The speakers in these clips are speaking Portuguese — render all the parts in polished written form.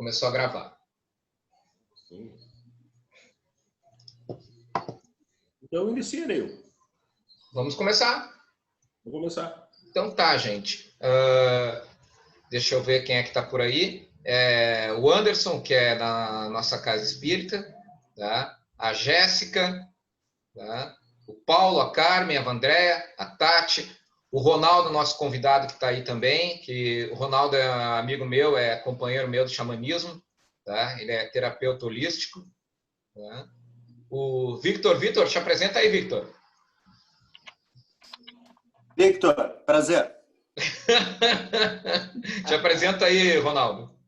Começou a gravar. Então, inicia, Neil. Vamos começar? Vamos começar. Então tá, gente. Deixa eu ver quem é que está por aí. O Anderson, que é da nossa Casa Espírita, tá? A Jéssica, tá? O Paulo, a Carmen, a Vandréia, a Tati, o Ronaldo, nosso convidado que está aí também, que o Ronaldo é amigo meu, é companheiro meu do xamanismo, tá? Ele é terapeuta holístico, tá? O Victor, te apresenta aí, Victor. Victor, prazer. Te apresenta aí, Ronaldo.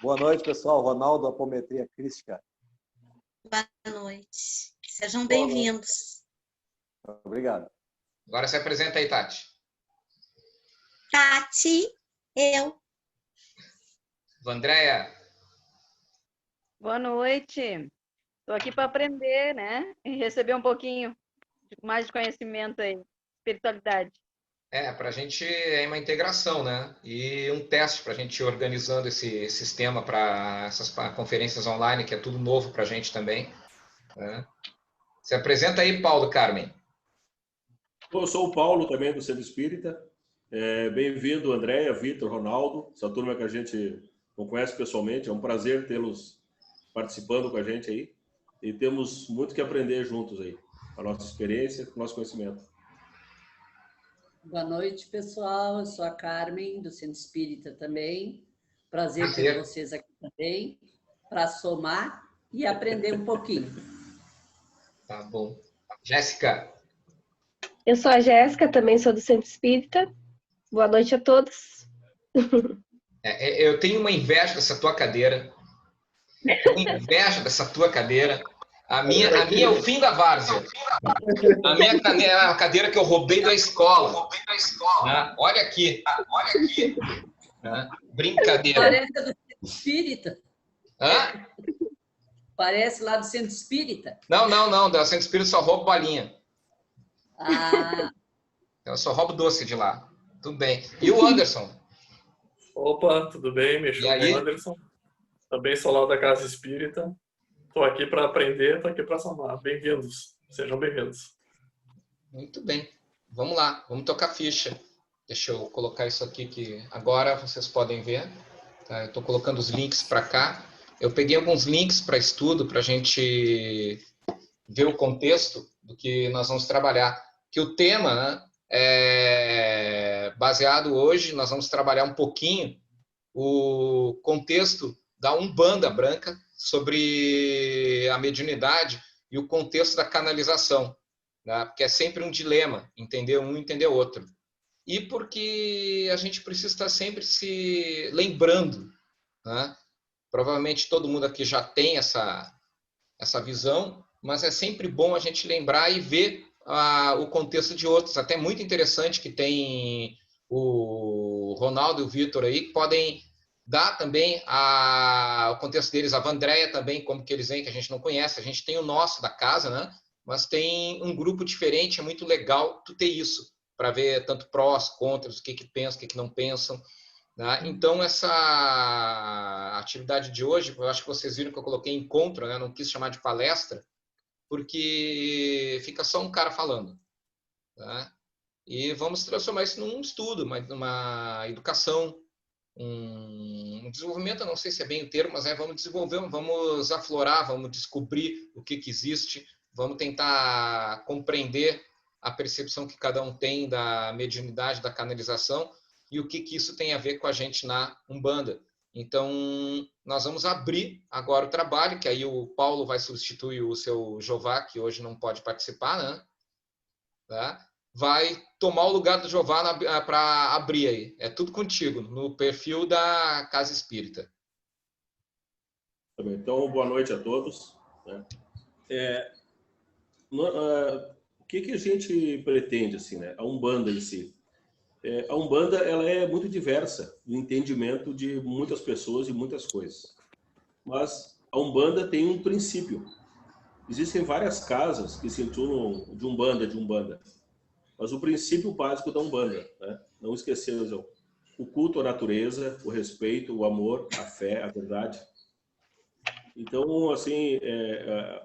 Boa noite, pessoal. Ronaldo, Apometria Crística. Boa noite. Sejam bem-vindos. Obrigado. Agora se apresenta aí, Tati. Tati, eu. Vandréia. Boa noite. Estou aqui para aprender, né? E receber um pouquinho mais de conhecimento aí, espiritualidade. Para a gente é uma integração, né? E um teste para a gente ir organizando esse sistema para essas conferências online, que é tudo novo para a gente também. Né? Se apresenta aí, Paulo, Carmen. Eu sou o Paulo, também do Centro Espírita. Bem-vindo, Andréia, Vitor, Ronaldo, essa turma que a gente não conhece pessoalmente. É um prazer tê-los participando com a gente aí. E temos muito que aprender juntos aí, a nossa experiência, o nosso conhecimento. Boa noite, pessoal. Eu sou a Carmen, do Centro Espírita também. Prazer ter vocês aqui também, para somar e aprender um pouquinho. Tá bom. Jéssica. Eu sou a Jéssica, também sou do Centro Espírita. Boa noite a todos. Eu tenho uma inveja dessa tua cadeira. Inveja dessa tua cadeira. A minha é o fim da várzea. A minha é a cadeira que eu roubei da escola. Olha aqui. Brincadeira. Parece do Centro Espírita. Hã? Parece lá do Centro Espírita. Não. Do Centro Espírita só roubo balinha. Eu só roubo doce de lá. Tudo bem. E o Anderson? Opa, tudo bem? Me chamo Anderson. Também sou lá da Casa Espírita. Estou aqui para aprender, estou aqui para somar. Bem-vindos. Sejam bem-vindos. Muito bem. Vamos lá, vamos tocar ficha. Deixa eu colocar isso aqui que agora vocês podem ver. Tá? Eu estou colocando os links para cá. Eu peguei alguns links para estudo para a gente ver o contexto do que nós vamos trabalhar. Que o tema, né, é baseado hoje, nós vamos trabalhar um pouquinho o contexto da Umbanda Branca sobre a mediunidade e o contexto da canalização, né? Porque é sempre um dilema, entender um e entender outro. E porque a gente precisa estar sempre se lembrando, né? Provavelmente todo mundo aqui já tem essa visão, mas é sempre bom a gente lembrar e ver o contexto de outros. Até muito interessante que tem o Ronaldo e o Vitor aí, que podem dar também o contexto deles. A Vandréia também, como que eles vêm, que a gente não conhece. A gente tem o nosso da casa, né? Mas tem um grupo diferente, é muito legal tu ter isso, para ver tanto prós, contras, o que pensam, o que não pensam. Né? Então, essa atividade de hoje, eu acho que vocês viram que eu coloquei encontro, né? Não quis chamar de palestra, porque fica só um cara falando. Tá? E vamos transformar isso num estudo, numa educação, um desenvolvimento, eu não sei se é bem o termo, mas vamos desenvolver, vamos aflorar, vamos descobrir o que existe, vamos tentar compreender a percepção que cada um tem da mediunidade, da canalização e o que isso tem a ver com a gente na Umbanda. Então, nós vamos abrir agora o trabalho, que aí o Paulo vai substituir o seu Jová, que hoje não pode participar, né? Tá? Vai tomar o lugar do Jová para abrir aí. É tudo contigo, no perfil da Casa Espírita. Então, boa noite a todos. O que a gente pretende, assim, né? A Umbanda em si. A Umbanda, ela é muito diversa no entendimento de muitas pessoas e muitas coisas. Mas a Umbanda tem um princípio. Existem várias casas que se intitulam de Umbanda. Mas o princípio básico da Umbanda, né? Não esqueçam, o culto à natureza, o respeito, o amor, a fé, a verdade. Então, assim,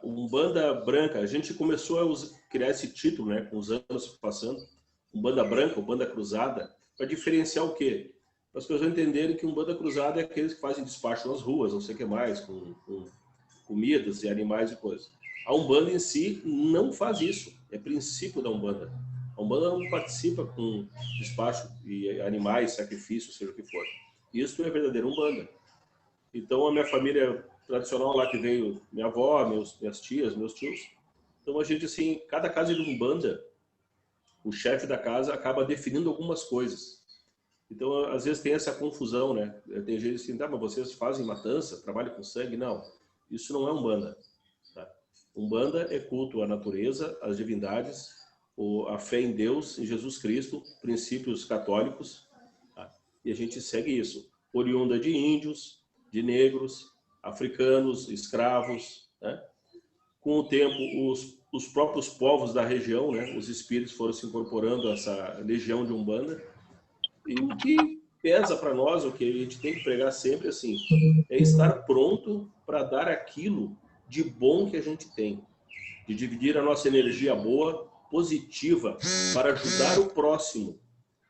Umbanda Branca, a gente começou a criar esse título, né, com os anos passando, Umbanda Branca, Umbanda Cruzada, para diferenciar o quê? Para as pessoas entenderem que Umbanda Cruzada é aqueles que fazem despacho nas ruas, não sei o que mais, com comidas e animais e coisas. A Umbanda em si não faz isso, é princípio da Umbanda. A Umbanda não participa com despacho de animais, sacrifício, seja o que for. Isso é verdadeira Umbanda. Então, a minha família tradicional lá que veio, minha avó, minhas tias, meus tios. Então, a gente, assim, cada casa de Umbanda, o chefe da casa acaba definindo algumas coisas. Então, às vezes tem essa confusão, né? Tem gente assim, tá, mas vocês fazem matança, trabalham com sangue? Não, isso não é Umbanda. Tá? Umbanda é culto à natureza, às divindades, a fé em Deus, em Jesus Cristo, princípios católicos, tá? E a gente segue isso. Oriunda de índios, de negros, africanos, escravos, né? Com o tempo, os próprios povos da região, né? Os espíritos foram se incorporando a essa legião de Umbanda. E o que pesa para nós, o que a gente tem que pregar sempre assim, é estar pronto para dar aquilo de bom que a gente tem, de dividir a nossa energia boa, positiva, para ajudar o próximo.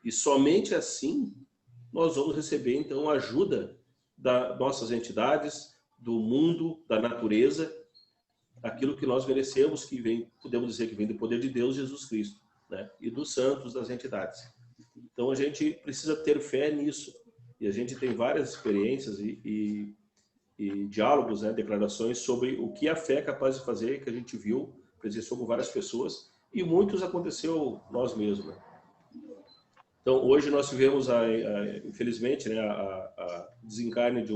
E somente assim nós vamos receber, então, a ajuda das nossas entidades, do mundo, da natureza, aquilo que nós merecemos, que vem, podemos dizer que vem do poder de Deus, Jesus Cristo, né? E dos santos, das entidades. Então, a gente precisa ter fé nisso. E a gente tem várias experiências e diálogos, né, declarações sobre o que a fé é capaz de fazer, que a gente viu, presenciou com várias pessoas, e muitos aconteceu nós mesmos, né? Então, hoje nós tivemos, infelizmente, né, a desencarne de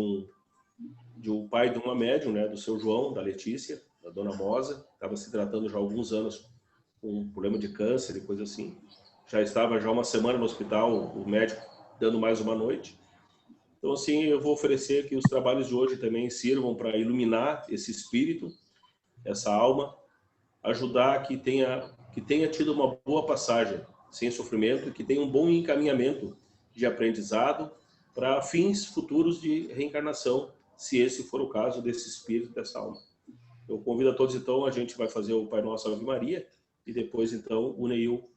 um pai de uma médium, né, do seu João, da Letícia, da dona Mosa, estava se tratando já há alguns anos com um problema de câncer e coisa assim. Já estava já uma semana no hospital, o médico dando mais uma noite. Então, assim, eu vou oferecer que os trabalhos de hoje também sirvam para iluminar esse espírito, essa alma, ajudar que tenha tido uma boa passagem, sem sofrimento, que tenha um bom encaminhamento de aprendizado para fins futuros de reencarnação, se esse for o caso desse espírito, dessa alma. Eu convido a todos, então, a gente vai fazer o Pai Nosso, Ave Maria, e depois, então, o Neil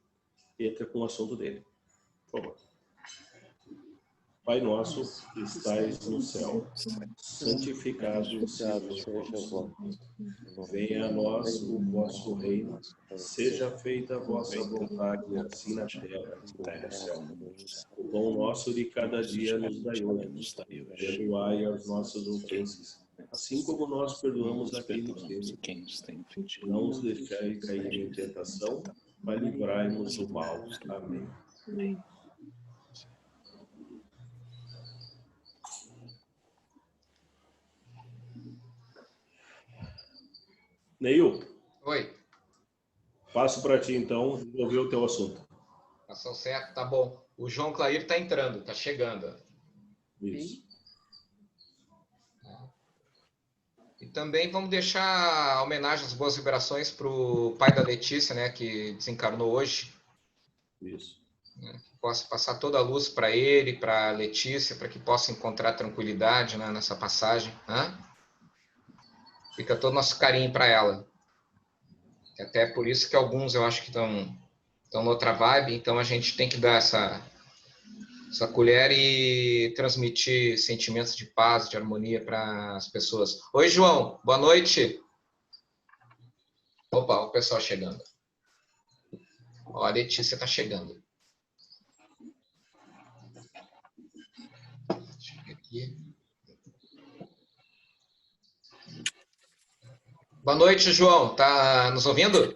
entra com o assunto dele. Por favor. Pai nosso, que estais no céu, santificado seja o vosso nome. Venha a nós o vosso reino, seja feita a vossa vontade, assim na terra como no céu. O pão nosso de cada dia nos dai hoje. Perdoai as nossas ofensas, assim como nós perdoamos a quem nos tem. Não nos deixai cair em tentação, mas livrai-nos do mal. Amém. Amém. Neil. Oi. Passo para ti, então, desenvolver o teu assunto. Passou certo, tá bom. O João Clair está entrando, está chegando. Isso. E também vamos deixar homenagem às boas vibrações para o pai da Letícia, né, que desencarnou hoje. Isso. Que possa passar toda a luz para ele, para a Letícia, para que possa encontrar tranquilidade, né, nessa passagem. Né? Fica todo nosso carinho para ela. Até por isso que alguns eu acho que estão noutra vibe, então a gente tem que dar essa colher e transmitir sentimentos de paz, de harmonia para as pessoas. Oi, João, boa noite. Opa, o pessoal chegando. Ó, a Letícia está chegando. Deixa eu ver aqui. Boa noite, João. Tá nos ouvindo?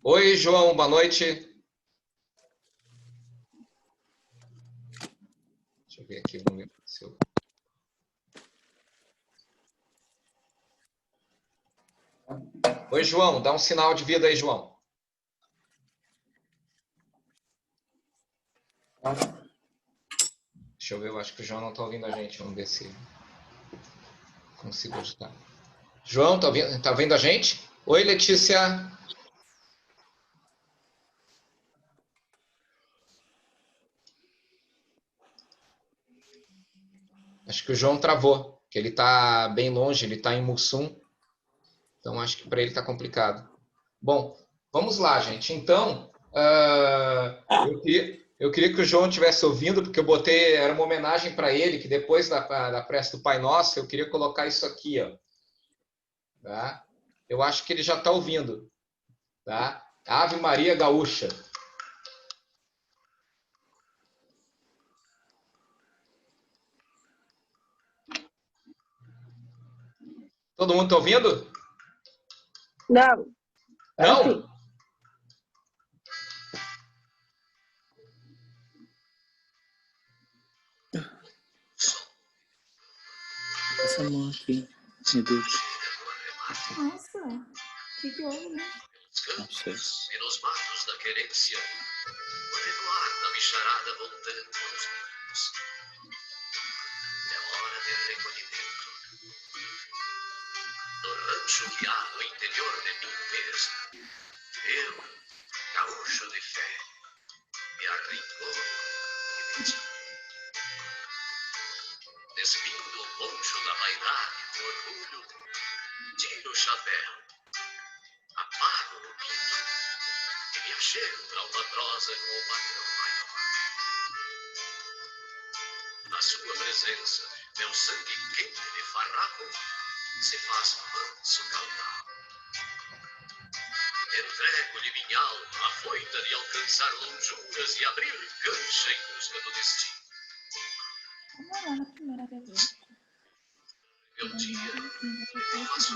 Oi, João. Boa noite. Deixa eu ver aqui. Vamos ver se eu... Oi, João. Dá um sinal de vida aí, João. Deixa eu ver, eu acho que o João não está ouvindo a gente. Vamos ver se consigo ajudar. João, tá vendo a gente? Oi, Letícia. Acho que o João travou, que ele está bem longe, ele está em Mussum. Então, acho que para ele está complicado. Bom, vamos lá, gente. Então, eu queria que o João estivesse ouvindo, porque eu botei, era uma homenagem para ele, que depois da prece do Pai Nosso, eu queria colocar isso aqui, ó. Tá? Eu acho que ele já está ouvindo. Tá? Ave Maria Gaúcha. Todo mundo está ouvindo? Não. Não? Assim. Essa mão aqui, meu Deus. Nossa, o que houve, né? Não sei. E nos matos da querência, o revoar da bicharada voltando aos ninhos. É hora de recolhimento. No rancho que há no interior de mim mesmo, eu, gaúcho de fé, me arrinco e me tiro. Despindo o poncho da vaidade do orgulho, tiro o chapéu, apago o pinto e me achego para uma prosa com o patrão maior. Na sua presença, meu sangue quente de farrapo se faz manso caudal. Entrego-lhe minha alma afoita de alcançar lonjuras e abrir cancha em busca do destino. Vamos lá na primeira vez. Meu dia, me faço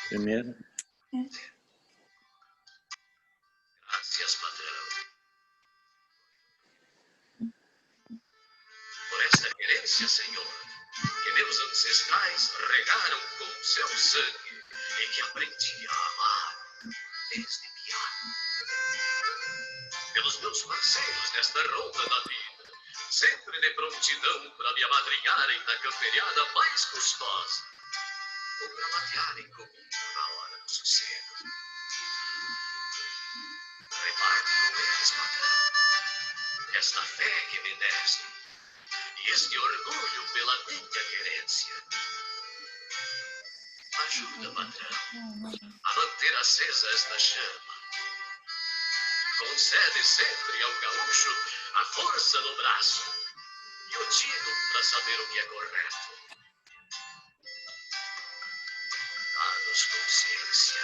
Primeiro. Graças, patrão. Por esta querência, Senhor, que meus ancestrais regaram com seu sangue e que aprendi a amar desde piano. Pelos meus parceiros nesta ronda da vida, sempre de prontidão para me amadrinharem na camperiada mais custosa, ou para matearem comigo na hora do sossego. Reparte com eles, patrão, esta fé que me deste e este orgulho pela minha querência. Ajuda, patrão, a manter acesa esta chama. Concede sempre ao gaúcho a força no braço e o tino para saber o que é correto. Dá-nos consciência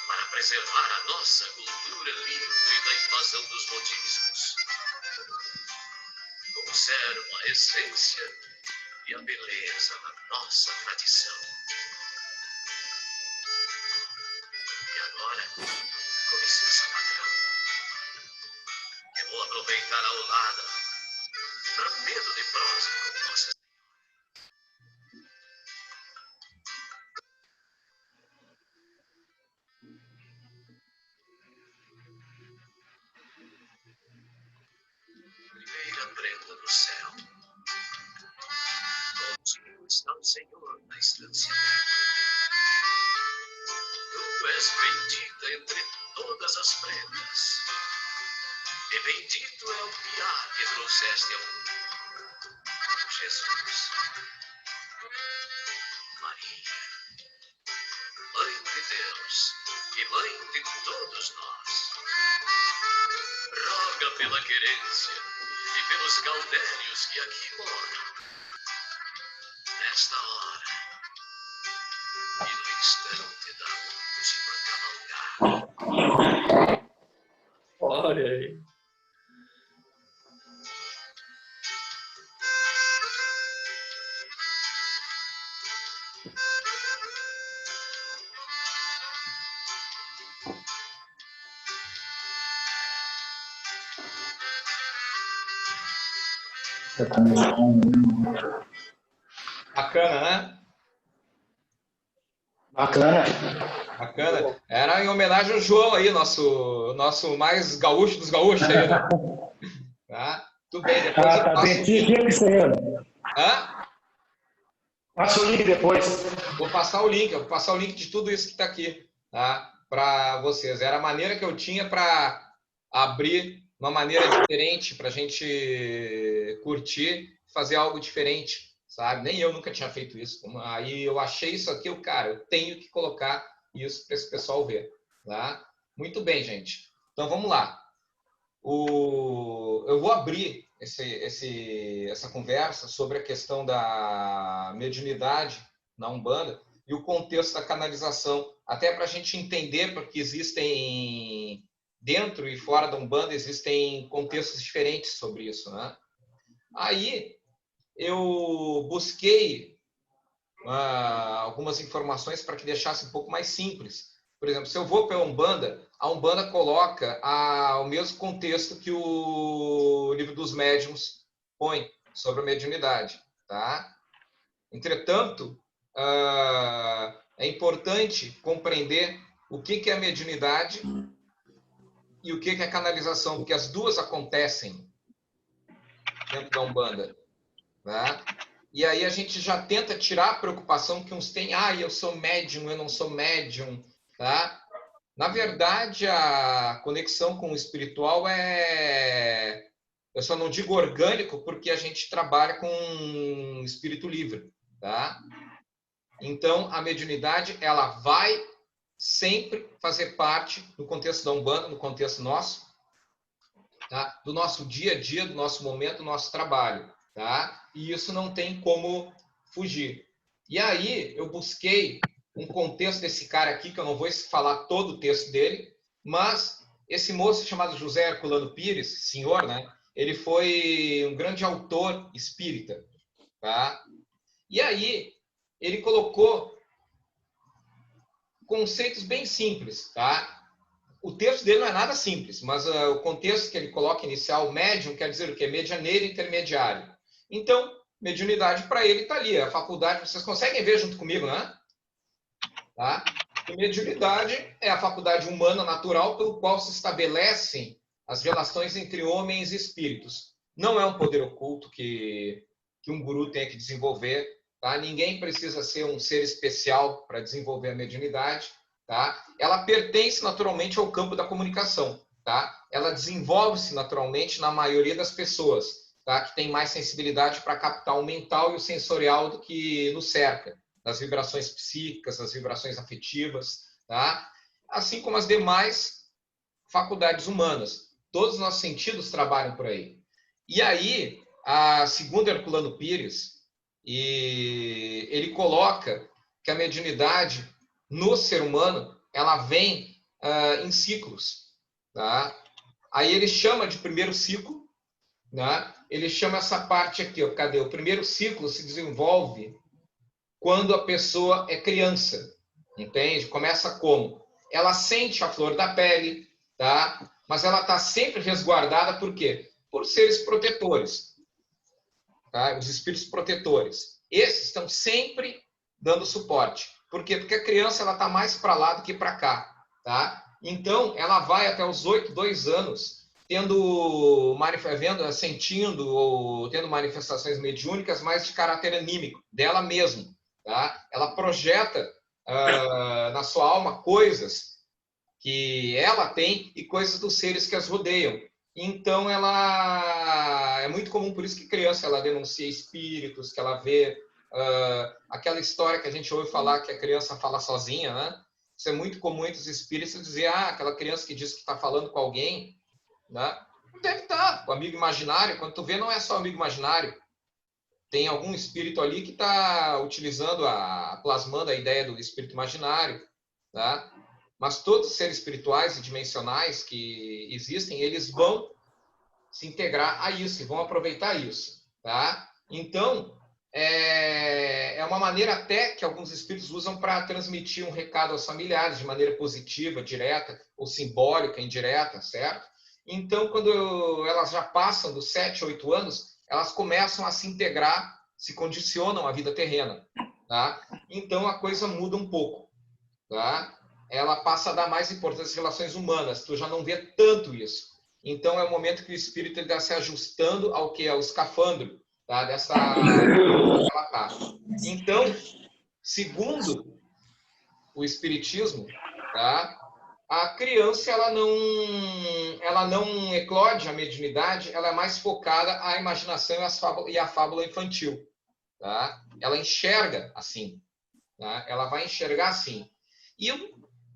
para preservar a nossa cultura livre da invasão dos modismos. Conserva a essência e a beleza da nossa tradição. E agora, com licença, patrão, eu vou aproveitar a olada para medo de prosa com Nossa Senhora. Primeira prenda do céu. Contigo está o Senhor na estância dela. Tu és bendita entre todas as prendas. E bendito é o piá que trouxeste ao mundo. Jesus. Maria. Mãe de Deus e Mãe de todos nós. Roga pela querência e pelos gaudérios que aqui moram. Nesta hora e no instante da última cavalgada. Olha aí. Bacana, né? Bacana. Bacana. Era em homenagem ao João aí, nosso mais gaúcho dos gaúchos aí, né? Tá? Tudo bem, depois eu Tá passo... pertinho aqui, senhor. Hã? Passa o link depois. Vou passar o link de tudo isso que está aqui, tá? Para vocês. Era a maneira que eu tinha para abrir uma maneira diferente para a gente curtir, fazer algo diferente, sabe? Nem eu nunca tinha feito isso. Aí eu achei isso aqui, eu tenho que colocar isso para esse pessoal ver, tá? Muito bem, gente. Então vamos lá. Eu vou abrir essa conversa sobre a questão da mediunidade na Umbanda e o contexto da canalização, até para a gente entender, porque existem, dentro e fora da Umbanda, existem contextos diferentes sobre isso, né? Aí, eu busquei algumas informações para que deixasse um pouco mais simples. Por exemplo, se eu vou para a Umbanda coloca o mesmo contexto que o Livro dos Médiuns põe sobre a mediunidade, tá? Entretanto, é importante compreender o que é a mediunidade e o que é a canalização, porque as duas acontecem dentro da Umbanda, tá? E aí a gente já tenta tirar a preocupação que uns têm, eu sou médium, eu não sou médium, tá? Na verdade, a conexão com o espiritual eu só não digo orgânico, porque a gente trabalha com um espírito livre, tá? Então, a mediunidade, ela vai sempre fazer parte do contexto da Umbanda, no contexto nosso, tá? Do nosso dia a dia, do nosso momento, do nosso trabalho, tá? E isso não tem como fugir. E aí, eu busquei um contexto desse cara aqui, que eu não vou falar todo o texto dele, mas esse moço chamado José Herculano Pires, senhor, né? Ele foi um grande autor espírita, tá? E aí, ele colocou conceitos bem simples, tá? O texto dele não é nada simples, mas o contexto que ele coloca inicial, médium, quer dizer o quê? Medianeiro intermediário. Então, mediunidade para ele está ali, a faculdade, vocês conseguem ver junto comigo, né? Tá? E mediunidade é a faculdade humana natural pelo qual se estabelecem as relações entre homens e espíritos. Não é um poder oculto que um guru tem que desenvolver, tá? Ninguém precisa ser um ser especial para desenvolver a mediunidade, tá? Ela pertence naturalmente ao campo da comunicação, tá? Ela desenvolve-se naturalmente na maioria das pessoas, tá? Que tem mais sensibilidade para captar o mental e o sensorial do que nos cerca, das vibrações psíquicas, das vibrações afetivas, tá? Assim como as demais faculdades humanas. Todos os nossos sentidos trabalham por aí. E aí, segundo Herculano Pires, ele coloca que a mediunidade no ser humano, ela vem em ciclos, tá? Aí ele chama de primeiro ciclo, né? Ele chama essa parte aqui, ó, cadê? O primeiro ciclo se desenvolve quando a pessoa é criança, entende? Começa como? Ela sente a flor da pele, tá? Mas ela está sempre resguardada, por quê? Por seres protetores, tá? Os espíritos protetores. Esses estão sempre dando suporte. Por quê? Porque a criança está mais para lá do que para cá, tá? Então, ela vai até os 2 anos sentindo ou tendo manifestações mediúnicas, mais de caráter anímico, dela mesma. Tá? Ela projeta na sua alma coisas que ela tem e coisas dos seres que as rodeiam. Então, ela é muito comum, por isso que criança ela denuncia espíritos, que ela vê aquela história que a gente ouve falar que a criança fala sozinha, né? Isso é muito comum entre os espíritos dizer, aquela criança que diz que está falando com alguém, né? Deve estar, o amigo imaginário, quando tu vê, não é só amigo imaginário. Tem algum espírito ali que está utilizando, plasmando a ideia do espírito imaginário, tá? Mas todos os seres espirituais e dimensionais que existem, eles vão se integrar a isso, e vão aproveitar isso, tá? Então, é uma maneira até que alguns espíritos usam para transmitir um recado aos familiares de maneira positiva, direta, ou simbólica, indireta, certo? Então, quando elas já passam dos 7, 8 anos, elas começam a se integrar, se condicionam à vida terrena, tá? Então, a coisa muda um pouco, tá? Ela passa a dar mais importância às relações humanas, tu já não vê tanto isso. Então, é o momento que o espírito está se ajustando ao que é o escafandro, tá? Dessa que ela tá. Então, segundo o Espiritismo, tá? A criança ela não eclode a mediunidade, ela é mais focada à imaginação e à fábula infantil, tá? Ela enxerga assim, tá? Ela vai enxergar assim. E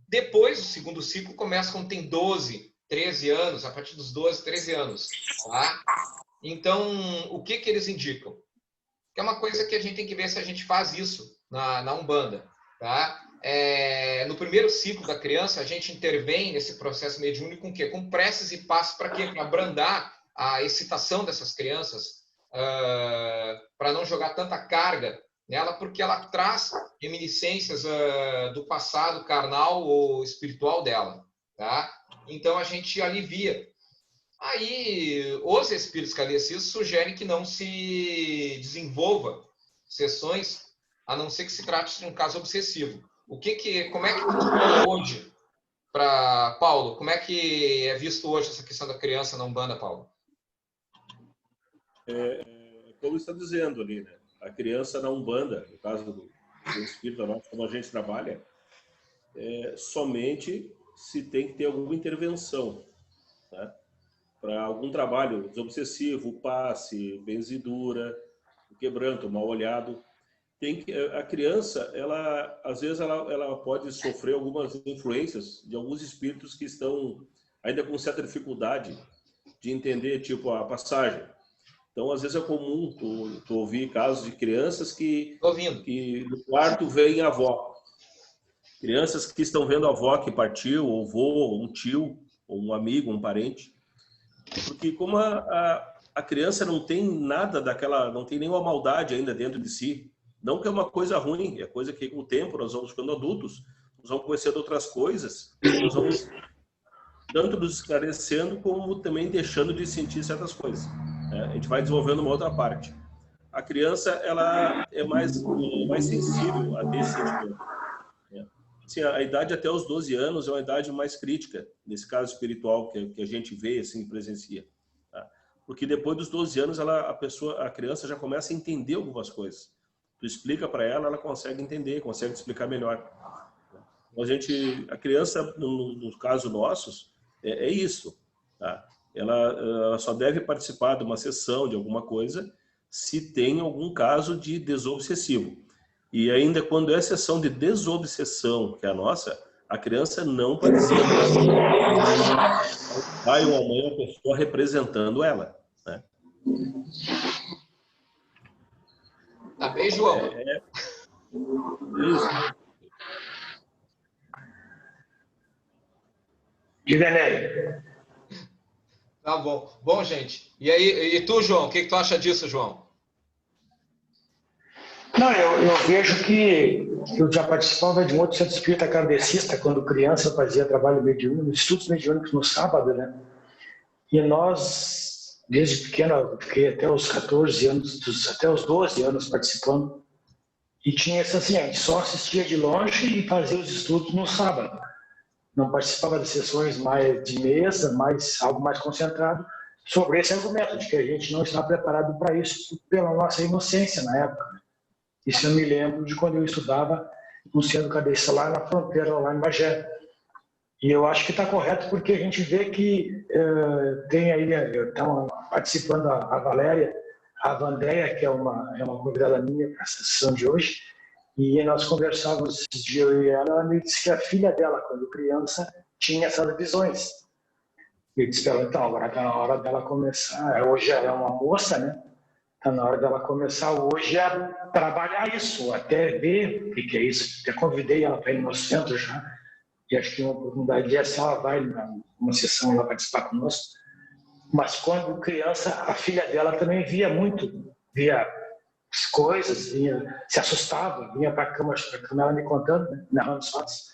depois, o segundo ciclo começa quando tem 12, 13 anos, a partir dos 12, 13 anos, tá? Então, o que eles indicam? Que é uma coisa que a gente tem que ver se a gente faz isso na Umbanda, tá? No primeiro ciclo da criança, a gente intervém nesse processo mediúnico com o quê? Com preces e passos para quê? Para abrandar a excitação dessas crianças, para não jogar tanta carga nela, porque ela traz reminiscências do passado carnal ou espiritual dela, tá? Então, a gente alivia. Aí, os espíritos kardecistas sugerem que não se desenvolva sessões, a não ser que se trate de um caso obsessivo. Como é que funciona hoje para Paulo? Como é que é visto hoje essa questão da criança na Umbanda, Paulo? Como está dizendo ali, né? A criança na Umbanda, no caso do espírito nosso, como a gente trabalha, somente se tem que ter alguma intervenção, né? Para algum trabalho desobsessivo, passe, benzidura, quebranto, mal olhado. A criança, às vezes, ela pode sofrer algumas influências de alguns espíritos que estão ainda com certa dificuldade de entender, tipo, a passagem. Então, às vezes é comum tu ouvir casos de crianças que no quarto vem a avó. Crianças que estão vendo a avó que partiu, ou vô, ou um tio, ou um amigo, um parente. Porque como a criança não tem nada daquela, não tem nenhuma maldade ainda dentro de si, não que é uma coisa ruim, é coisa que com o tempo nós vamos ficando adultos, nós vamos conhecendo outras coisas, nós vamos tanto nos esclarecendo como também deixando de sentir certas coisas. A gente vai desenvolvendo uma outra parte. A criança, ela é mais sensível a desse sentimento. Assim, a idade até os 12 anos é uma idade mais crítica, nesse caso espiritual que a gente vê, assim, presencia. Tá? Porque depois dos 12 anos, a criança já começa a entender algumas coisas. Tu explica para ela, ela consegue entender, consegue explicar melhor. A criança, no caso nossos, é isso. Tá? Ela só deve participar de uma sessão, de alguma coisa, se tem algum caso de desobsessivo. E ainda quando é sessão de desobsessão, que é a nossa, a criança não participa. O pai ou a mãe é uma pessoa representando ela. Né? Tá bem, João? Isso. Givenelli. Tá bom. Bom, gente. E aí, e tu, João? O que tu acha disso, João? Não, eu vejo que eu já participava de um outro centro espírita kardecista, quando criança eu fazia trabalho mediúnico, estudos mediúnicos no sábado, né? E nós, desde pequeno, eu fiquei até os 14 anos, até os 12 anos participando. E tinha essa assim, a gente só assistia de longe e fazia os estudos no sábado. Não participava de sessões mais de mesa, algo mais concentrado, sobre esse argumento de que a gente não está preparado para isso pela nossa inocência na época. Isso eu me lembro de quando eu estudava no centro kardecista lá na fronteira, lá em Bagé. E eu acho que está correto porque a gente vê que tem aí, estão participando a Valéria, a Vandéia, que é uma convidada minha para a sessão de hoje, e nós conversávamos esses dias, eu e ela me disse que a filha dela, quando criança, tinha essas visões. E eu disse para ela, então, agora está na hora dela começar, hoje ela é uma moça, né? Está na hora dela começar hoje a trabalhar isso, até ver o que é isso. Já convidei ela para ir no centro já, e acho que uma oportunidade dessa ela vai numa sessão lá participar conosco. Mas quando criança, a filha dela também via as coisas, se assustava, vinha para a cama, ela me contando, né, narrando os fatos,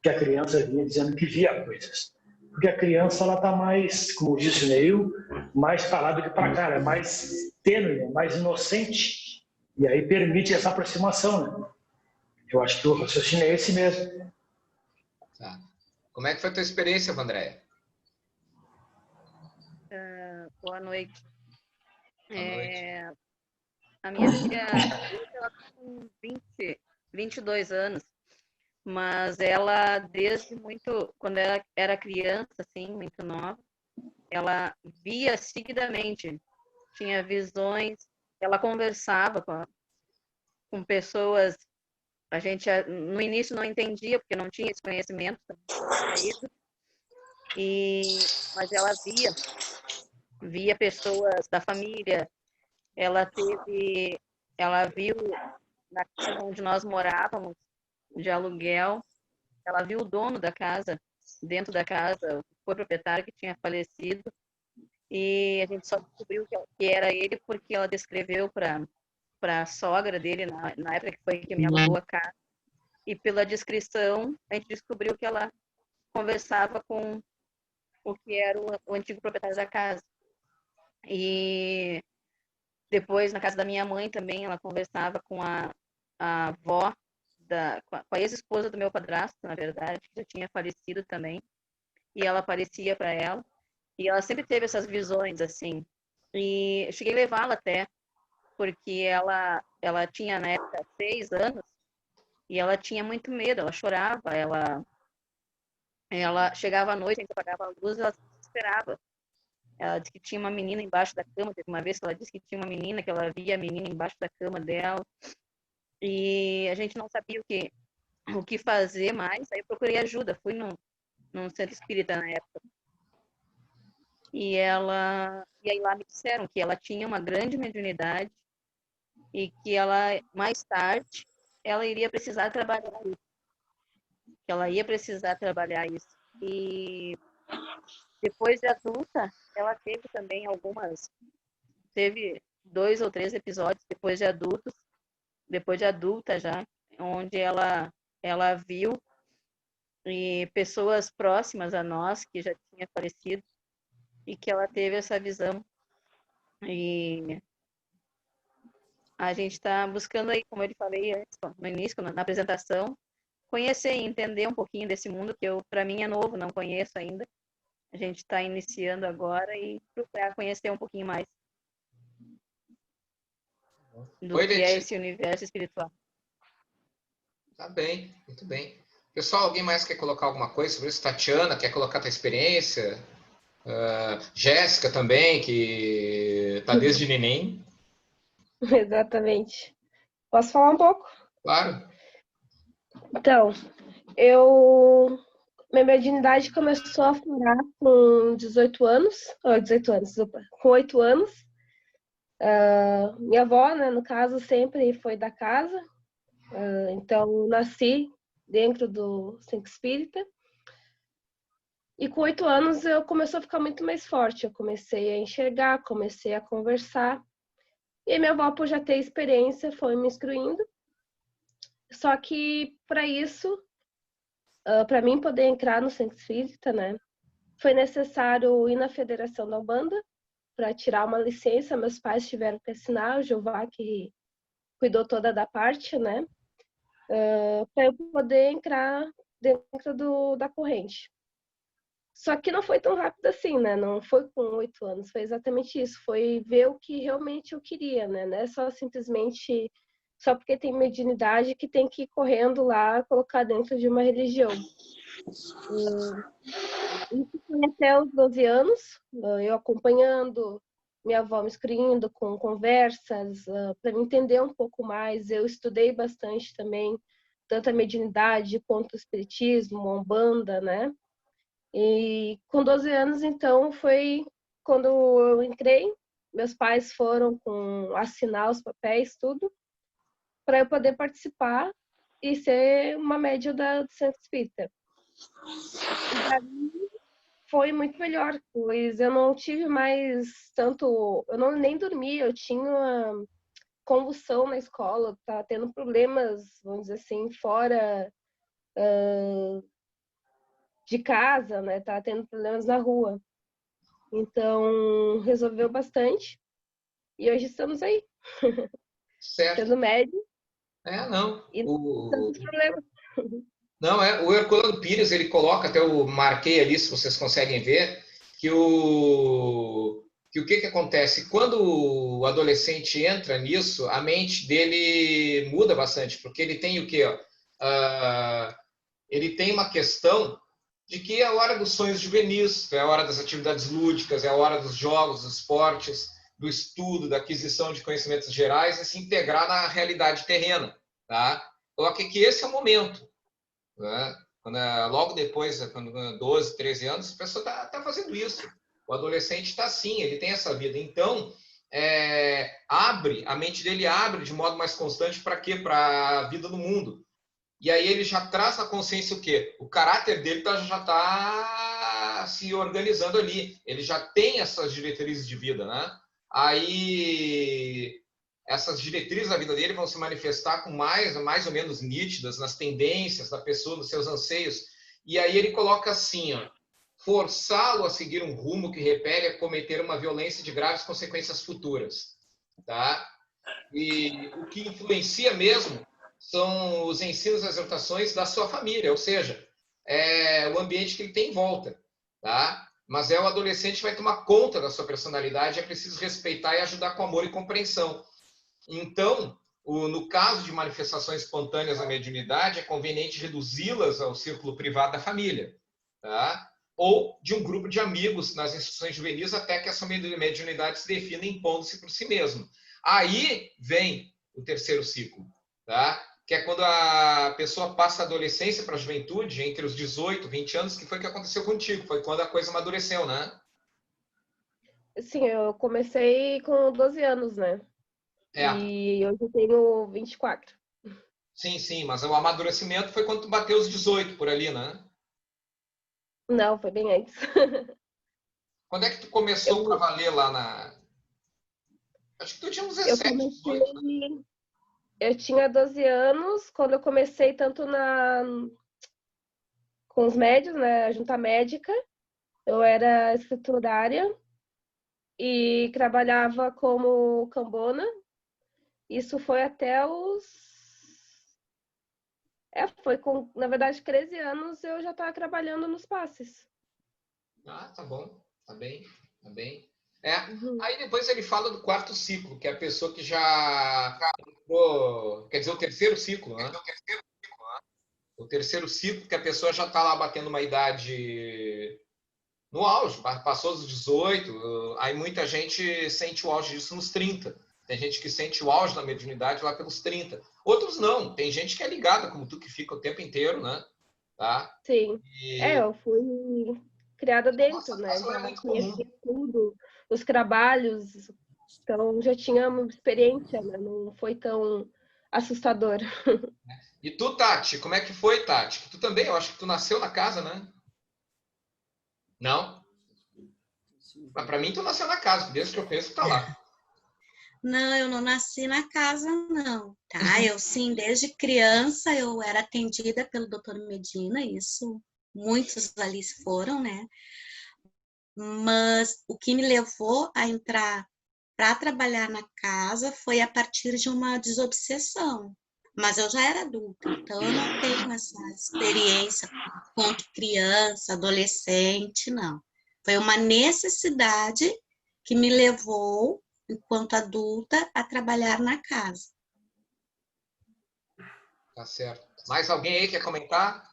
que a criança vinha dizendo que via coisas. Porque a criança ela está mais, como disse o Neil, mais para lá do que para cá, é mais tênue, mais inocente, e aí permite essa aproximação. Né? Eu acho que o raciocínio é esse mesmo. Tá. Como é que foi a tua experiência, Vandréia? Boa noite. Boa noite. A minha filha, ela tá com 22 anos, mas ela, desde muito, quando ela era criança, assim, muito nova, ela via seguidamente, tinha visões, ela conversava com pessoas, a gente no início não entendia, porque não tinha esse conhecimento, mas ela via pessoas da família, ela viu na casa onde nós morávamos, de aluguel, ela viu o dono da casa, dentro da casa, foi o proprietário que tinha falecido, e a gente só descobriu que era ele porque ela descreveu para a sogra dele, na época que foi que me alugou a casa, e pela descrição a gente descobriu que ela conversava com o que era o antigo proprietário da casa. E depois, na casa da minha mãe também, ela conversava com a avó, com a ex-esposa do meu padrasto, na verdade, que já tinha falecido também, e ela aparecia para ela, e ela sempre teve essas visões, assim, e eu cheguei a levá-la até, porque ela tinha, na época, 6 anos, e ela tinha muito medo, ela chorava, ela chegava à noite, a gente apagava a luz, ela se desesperava. Ela disse que tinha uma menina embaixo da cama, teve uma vez que ela disse que tinha uma menina, que ela via a menina embaixo da cama dela, e a gente não sabia o que fazer mais, aí eu procurei ajuda, fui num centro espírita na época. E aí lá me disseram que ela tinha uma grande mediunidade e que ela, mais tarde, ela iria precisar trabalhar isso. Que ela ia precisar trabalhar isso. E depois de adulta, ela teve também teve 2 ou 3 episódios depois de adulta já, onde ela viu e pessoas próximas a nós que já tinham falecido e que ela teve essa visão. E a gente está buscando aí, como eu falei antes, no início, na apresentação, conhecer e entender um pouquinho desse mundo que para mim é novo, não conheço ainda. A gente está iniciando agora e procurar conhecer um pouquinho mais do que é esse universo espiritual. Tá bem, muito bem. Pessoal, alguém mais quer colocar alguma coisa sobre isso? Tatiana, quer colocar a tua experiência? Jéssica também, que está desde neném. Exatamente. Posso falar um pouco? Claro. Então, minha mediunidade começou a aflorar com 18 anos, com 8 anos. Minha avó, né, no caso, sempre foi da casa, então nasci dentro do centro espírita. E com 8 anos eu comecei a ficar muito mais forte, eu comecei a enxergar, comecei a conversar. E minha avó, por já ter experiência, foi me instruindo. Só que, para isso, para mim poder entrar no centro espírita, né, foi necessário ir na Federação da Umbanda para tirar uma licença. Meus pais tiveram que assinar, o Jeová que cuidou toda da parte, né, para eu poder entrar dentro da corrente. Só que não foi tão rápido assim, né? Não foi com 8 anos, foi exatamente isso. Foi ver o que realmente eu queria, né? Não é só simplesmente, só porque tem mediunidade que tem que ir correndo lá, colocar dentro de uma religião. Isso foi até os 12 anos, eu acompanhando, minha avó me instruindo com conversas, para me entender um pouco mais. Eu estudei bastante também, tanto a mediunidade quanto o espiritismo, a Umbanda, né? E com 12 anos, então, foi quando eu entrei. Meus pais foram assinar os papéis, tudo, para eu poder participar e ser uma médium do Centro Espírita. E para mim foi muito melhor, pois eu não tive mais tanto... Eu nem dormia, eu tinha convulsão na escola, estava tendo problemas, vamos dizer assim, fora... de casa, né? Tava tendo problemas na rua. Então, resolveu bastante. E hoje estamos aí. Certo. Sendo médio. Não. E tantos problemas. Não, o Herculano Pires, ele coloca, até eu marquei ali, se vocês conseguem ver, que que o que acontece? Quando o adolescente entra nisso, a mente dele muda bastante, porque ele tem o quê? Ele tem uma questão de que é a hora dos sonhos juvenis, é a hora das atividades lúdicas, é a hora dos jogos, dos esportes, do estudo, da aquisição de conhecimentos gerais e se integrar na realidade terrena. Tá? Só que esse é o momento. Né? Logo depois, quando 12, 13 anos, a pessoa está fazendo isso. O adolescente está assim, ele tem essa vida. Então, a mente dele abre de modo mais constante para quê? Para a vida no mundo. E aí ele já traz na consciência o quê? O caráter dele já está se organizando ali. Ele já tem essas diretrizes de vida, né? Aí essas diretrizes da vida dele vão se manifestar com mais ou menos nítidas nas tendências da pessoa, nos seus anseios. E aí ele coloca assim, ó, forçá-lo a seguir um rumo que repele a cometer uma violência de graves consequências futuras. Tá? E o que influencia mesmo são os ensinos e exortações da sua família, ou seja, é o ambiente que ele tem em volta. Tá? Mas o adolescente que vai tomar conta da sua personalidade, é preciso respeitar e ajudar com amor e compreensão. Então, no caso de manifestações espontâneas da mediunidade, é conveniente reduzi-las ao círculo privado da família. Tá? Ou de um grupo de amigos nas instituições juvenis, até que essa mediunidade se defina impondo-se por si mesmo. Aí vem o terceiro ciclo, tá? Que é quando a pessoa passa a adolescência para a juventude, entre os 18 e 20 anos, que foi o que aconteceu contigo, foi quando a coisa amadureceu, né? Sim, eu comecei com 12 anos, né? E hoje eu tenho 24. Sim, mas o amadurecimento foi quando tu bateu os 18 por ali, né? Não, foi bem antes. Quando é que tu começou para valer lá na... Acho que tu tinha uns 17, 18, né? Eu tinha 12 anos quando eu comecei tanto com os médios, né, a junta médica. Eu era escriturária e trabalhava como cambona. Isso foi até foi com, na verdade, 13 anos eu já estava trabalhando nos passes. Tá bom, tá bem. Aí depois ele fala do quarto ciclo, que é a pessoa que já quer dizer, o terceiro ciclo, né? O terceiro ciclo, que a pessoa já está lá batendo uma idade no auge, passou dos 18, aí muita gente sente o auge disso nos 30. Tem gente que sente o auge da mediunidade lá pelos 30. Outros não, tem gente que é ligada, como tu, que fica o tempo inteiro, né? Tá? Sim. Eu fui criada dentro, né? Já conhecia tudo, os trabalhos, então já tinha uma experiência, né? Não foi tão assustador. E tu, Tati, como é que foi, Tati? Tu também, eu acho que tu nasceu na casa, né? Não? Mas pra mim tu nasceu na casa, desde que eu conheço tu tá lá. Não, eu não nasci na casa, não. Tá? Eu, sim, desde criança eu era atendida pelo Dr. Medina, isso muitos ali foram, né? Mas o que me levou a entrar para trabalhar na casa foi a partir de uma desobsessão. Mas eu já era adulta, então eu não tenho essa experiência quanto criança, adolescente, não. Foi uma necessidade que me levou, enquanto adulta, a trabalhar na casa. Tá certo. Mais alguém aí quer comentar?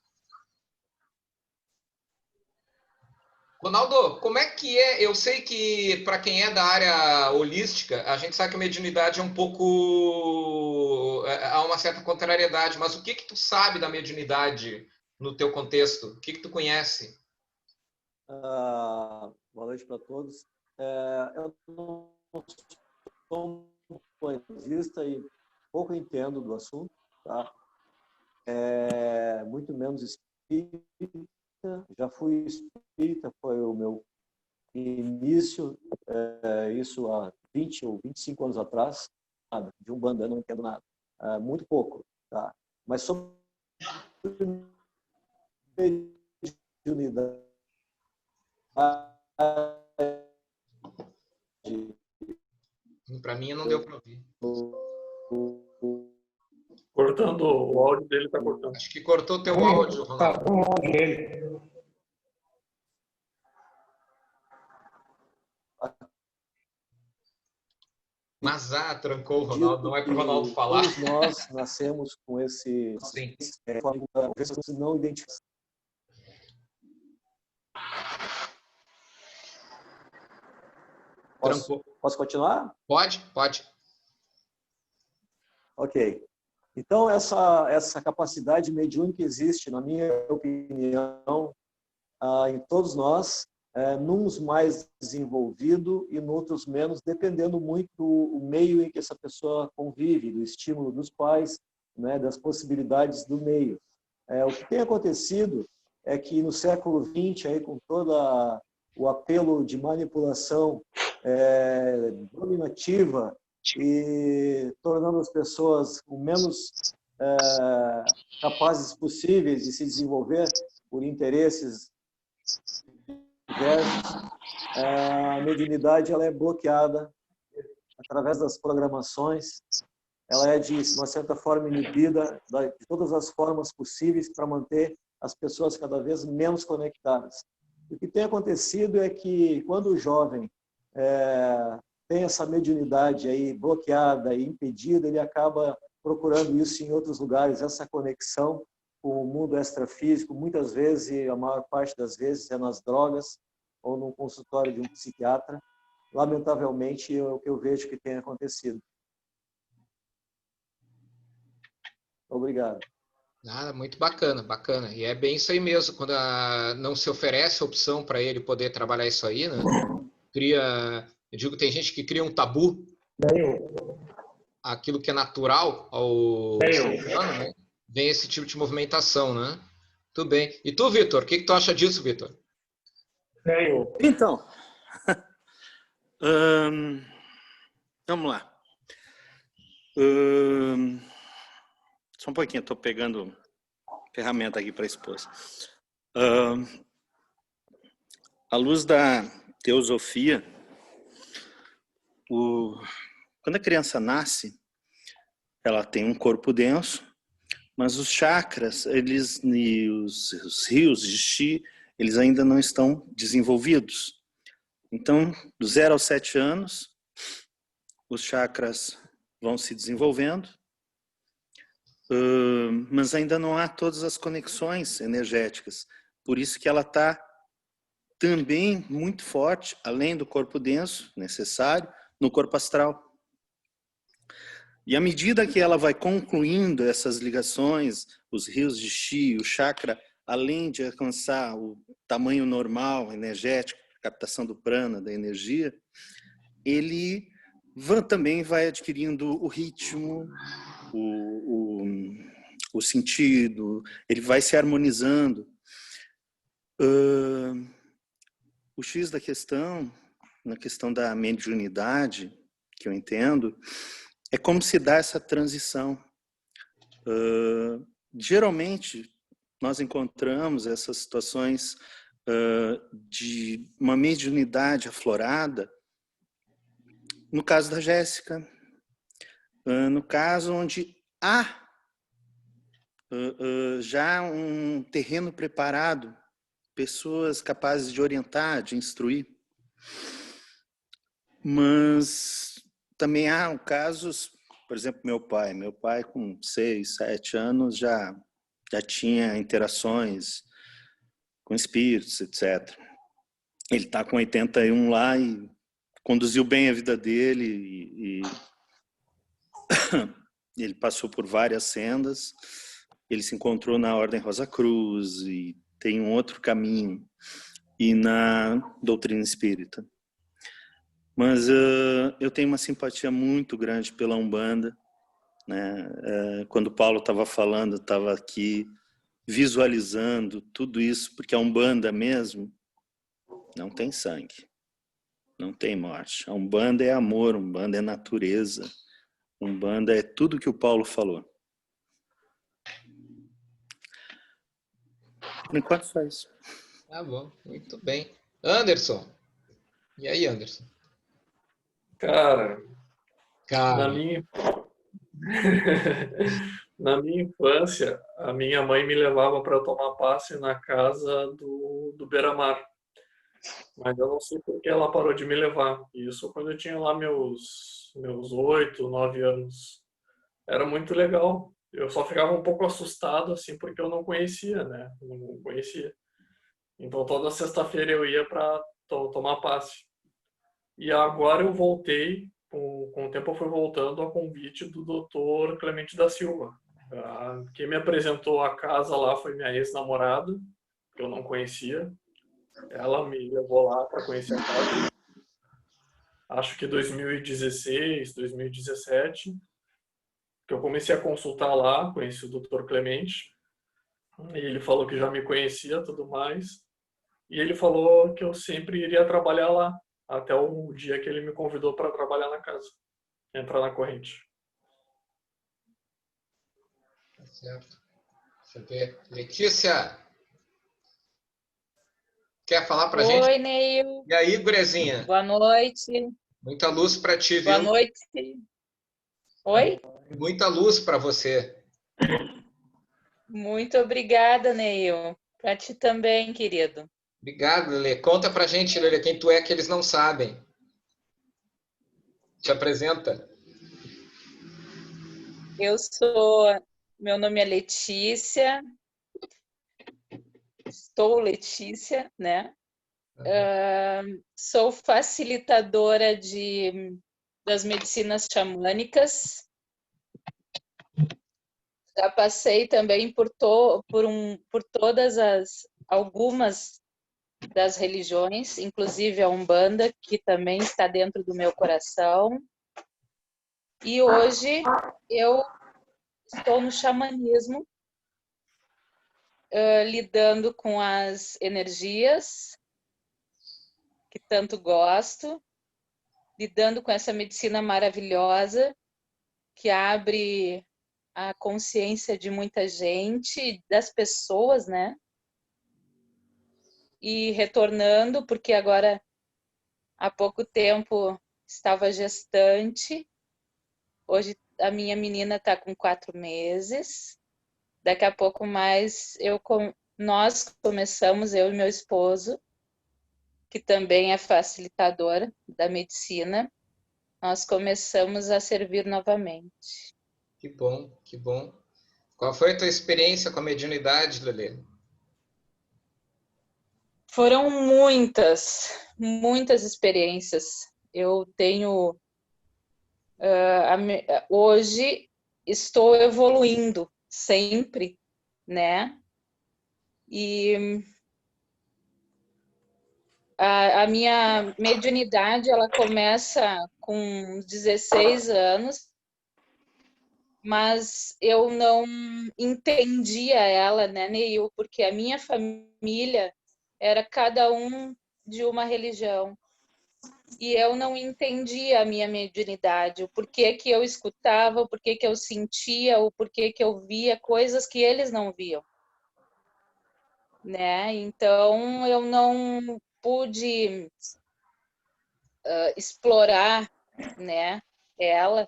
Ronaldo, como é que é? Eu sei que para quem é da área holística, a gente sabe que a mediunidade é um pouco... há uma certa contrariedade, mas o que tu sabe da mediunidade no teu contexto? O que tu conhece? Boa noite para todos. Eu não sou um poetista e pouco entendo do assunto, tá? Muito menos espírita. Já fui espírita, foi o meu início, isso há 20 ou 25 anos atrás. Nada, de Umbanda eu não entendo nada, muito pouco, tá? Mas sobre mediunidade, para mim não deu para ouvir. Cortando, o áudio dele está cortando. Acho que cortou teu áudio, Ronaldo. Tá, o áudio dele. Mas, trancou o Ronaldo, não é para o Ronaldo falar. Todos nós nascemos com esse não identificados. Posso continuar? Pode. Ok. Então, essa capacidade mediúnica existe, na minha opinião, em todos nós, nos mais desenvolvido e noutros menos, dependendo muito do meio em que essa pessoa convive, do estímulo dos pais, né, das possibilidades do meio. O que tem acontecido é que no século XX, aí, com todo o apelo de manipulação dominativa e tornando as pessoas o menos capazes possíveis de se desenvolver por interesses diversos, a mediunidade ela é bloqueada através das programações, ela é de uma certa forma inibida de todas as formas possíveis para manter as pessoas cada vez menos conectadas. O que tem acontecido é que quando o jovem tem essa mediunidade aí bloqueada e impedida, ele acaba procurando isso em outros lugares, essa conexão com o mundo extrafísico, muitas vezes, e a maior parte das vezes, é nas drogas ou no consultório de um psiquiatra. Lamentavelmente, é o que eu vejo que tem acontecido. Obrigado. Muito bacana. E é bem isso aí mesmo, quando não se oferece opção para ele poder trabalhar isso aí, né? Eu digo que tem gente que cria um tabu, aquilo que é natural ao ser humano, né? Vem esse tipo de movimentação, né? Tudo bem. E tu, Vitor, o que tu acha disso, Vitor? Então, vamos lá. Só um pouquinho, estou pegando ferramenta aqui para a esposa. À luz da teosofia, quando a criança nasce, ela tem um corpo denso, mas os chakras, e os rios de chi, eles ainda não estão desenvolvidos. Então, do 0 aos 7 anos, os chakras vão se desenvolvendo, mas ainda não há todas as conexões energéticas. Por isso que ela está também muito forte, além do corpo denso necessário, no corpo astral. E à medida que ela vai concluindo essas ligações, os rios de chi, o chakra, além de alcançar o tamanho normal, energético, captação do prana, da energia, ele também vai adquirindo o ritmo, o sentido, ele vai se harmonizando. O X da questão, na questão da mediunidade, que eu entendo, é como se dá essa transição. Geralmente, nós encontramos essas situações de uma mediunidade aflorada, no caso da Jéssica, no caso onde há já um terreno preparado, pessoas capazes de orientar, de instruir. Mas também há casos, por exemplo, meu pai com 6, 7 anos já tinha interações com espíritos, etc. Ele está com 81 lá e conduziu bem a vida dele e ele passou por várias sendas, ele se encontrou na Ordem Rosa Cruz e tem um outro caminho, e na doutrina espírita. Mas eu tenho uma simpatia muito grande pela Umbanda, né? Quando o Paulo estava falando, eu estava aqui visualizando tudo isso, porque a Umbanda mesmo não tem sangue, não tem morte. A Umbanda é amor, a Umbanda é natureza, a Umbanda é tudo que o Paulo falou. Por enquanto, só isso. Tá bom, muito bem. Anderson. E aí, Anderson? Cara. Na minha infância, a minha mãe me levava para tomar passe na casa do Beira-Mar. Mas eu não sei por que ela parou de me levar. Isso quando eu tinha lá meus 8, 9 anos. Era muito legal. Eu só ficava um pouco assustado, assim, porque eu não conhecia, né? Eu não conhecia. Então toda sexta-feira eu ia para tomar passe. E agora eu voltei, com o tempo eu fui voltando a convite do Dr. Clemente da Silva. Quem me apresentou a casa lá foi minha ex-namorada, que eu não conhecia. Ela me levou lá para conhecer a casa. Acho que 2016, 2017, que eu comecei a consultar lá, conheci o Dr. Clemente. E ele falou que já me conhecia, tudo mais. E ele falou que eu sempre iria trabalhar lá, até o dia que ele me convidou para trabalhar na casa, entrar na corrente. Certo. Deixa eu ver. Letícia, quer falar pra gente? Oi, Neil. E aí, gurezinha? Boa noite. Muita luz para ti, Boa viu? noite. Oi? Muita luz para você. Muito obrigada, Neil. Para ti também, querido. Obrigado, Lelê. Conta pra gente, Lelê, quem tu é que eles não sabem. Te apresenta. Meu nome é Letícia. Estou Letícia, né? Sou facilitadora das medicinas xamânicas. Já passei também por todas algumas das religiões, inclusive a Umbanda, que também está dentro do meu coração. E hoje eu estou no xamanismo, lidando com as energias, que tanto gosto, lidando com essa medicina maravilhosa, que abre a consciência de muita gente, das pessoas, né? E retornando, porque agora, há pouco tempo, estava gestante. Hoje a minha menina está com 4 meses. Daqui a pouco mais nós começamos, eu e meu esposo, que também é facilitador da medicina, nós começamos a servir novamente. Que bom, que bom. Qual foi a tua experiência com a mediunidade, Lelê? Foram muitas experiências. Eu tenho... hoje estou evoluindo sempre, né? E a minha mediunidade, ela começa com 16 anos, mas eu não entendia ela, né, Neil? Porque a minha família era cada um de uma religião. E eu não entendia a minha mediunidade, o porquê que eu escutava, o porquê que eu sentia, o porquê que eu via coisas que eles não viam, né? Então, eu não pude explorar, né, ela.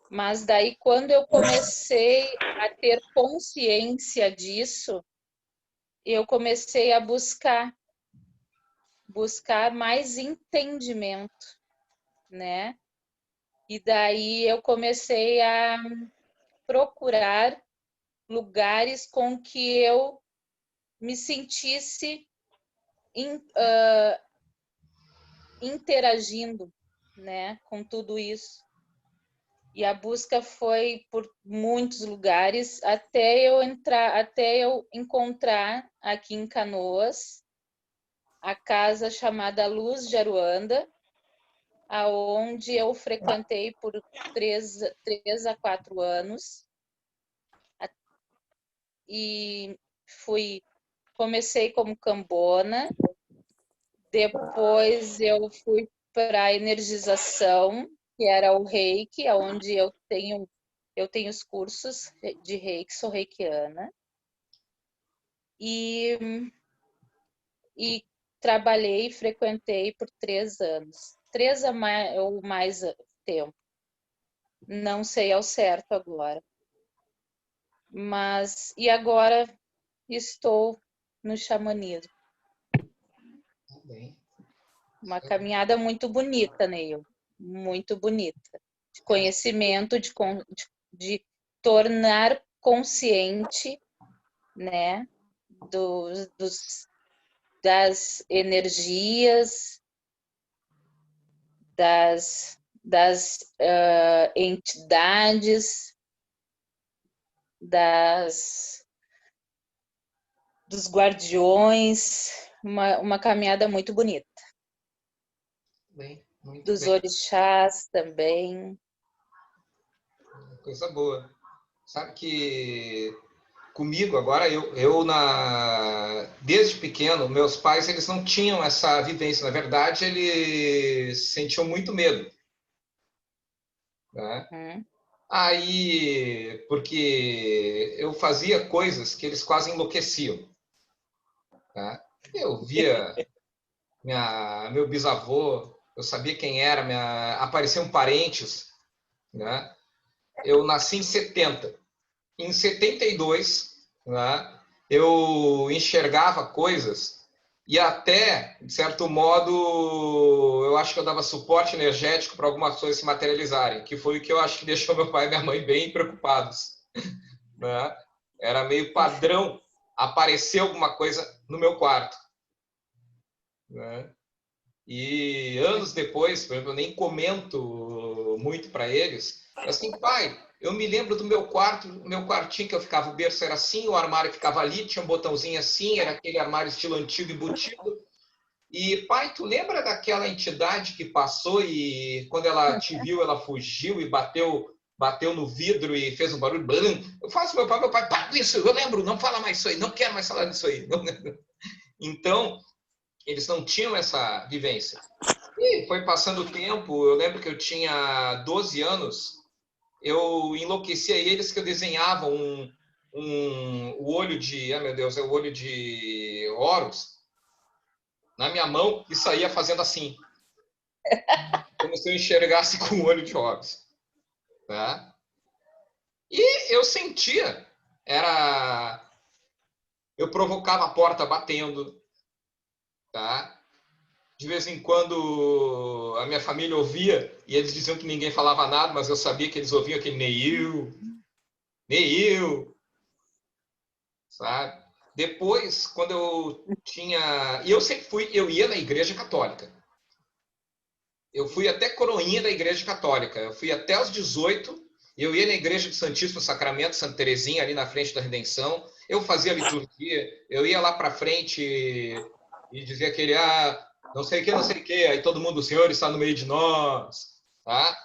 Mas daí, quando eu comecei a ter consciência disso, eu comecei a buscar mais entendimento, né? E daí eu comecei a procurar lugares com que eu me sentisse interagindo, né, com tudo isso. E a busca foi por muitos lugares até eu encontrar aqui em Canoas a casa chamada Luz de Aruanda, aonde eu frequentei por 3 a 4 anos. E comecei como cambona, depois eu fui para a energização, que era o Reiki, onde eu tenho os cursos de Reiki, sou reikiana. E trabalhei e frequentei por 3 anos. 3 ou mais tempo. Não sei ao certo agora. E agora estou no xamanismo. Uma caminhada muito bonita, Neil. Muito bonita. De conhecimento, de tornar consciente, né? Das energias, das entidades, dos guardiões, uma caminhada muito bonita. Bem, muito Dos bem. orixás também. Coisa boa. Sabe que comigo agora, desde pequeno, meus pais eles não tinham essa vivência. Na verdade, eles sentiam muito medo. Né? Aí, porque eu fazia coisas que eles quase enlouqueciam. Tá? Eu via meu bisavô, eu sabia quem era, apareciam parentes. Né? Eu nasci em 70. Em 72, né, eu enxergava coisas e até, de certo modo, eu acho que eu dava suporte energético para algumas coisas se materializarem, que foi o que eu acho que deixou meu pai e minha mãe bem preocupados. Né? Era meio padrão aparecer alguma coisa no meu quarto. Né? E anos depois, por exemplo, eu nem comento muito para eles, assim, pai, eu me lembro do meu quarto, meu quartinho que eu ficava, o berço era assim, o armário ficava ali, tinha um botãozinho assim, era aquele armário estilo antigo embutido. E, pai, tu lembra daquela entidade que passou e quando ela te viu, ela fugiu e bateu no vidro e fez um barulho? Eu faço meu pai, para com isso, eu lembro, não fala mais isso aí, não quero mais falar disso aí. Então, eles não tinham essa vivência. E foi passando o tempo, eu lembro que eu tinha 12 anos, eu enlouquecia eles que eu desenhava o olho de, meu Deus, é o olho de Horus na minha mão e saía fazendo assim. Como se eu enxergasse com o olho de Horus. Tá? E eu sentia, eu provocava a porta batendo, tá? De vez em quando a minha família ouvia e eles diziam que ninguém falava nada, mas eu sabia que eles ouviam aquele Neil, sabe? Depois, quando eu tinha... E eu sempre eu ia na igreja católica. Eu fui até coroinha da igreja católica. Eu fui até os 18, eu ia na igreja do Santíssimo Sacramento, Santa Terezinha, ali na frente da Redenção. Eu fazia liturgia, eu ia lá para frente e dizia aquele... não sei o que, aí todo mundo, o Senhor está no meio de nós, tá?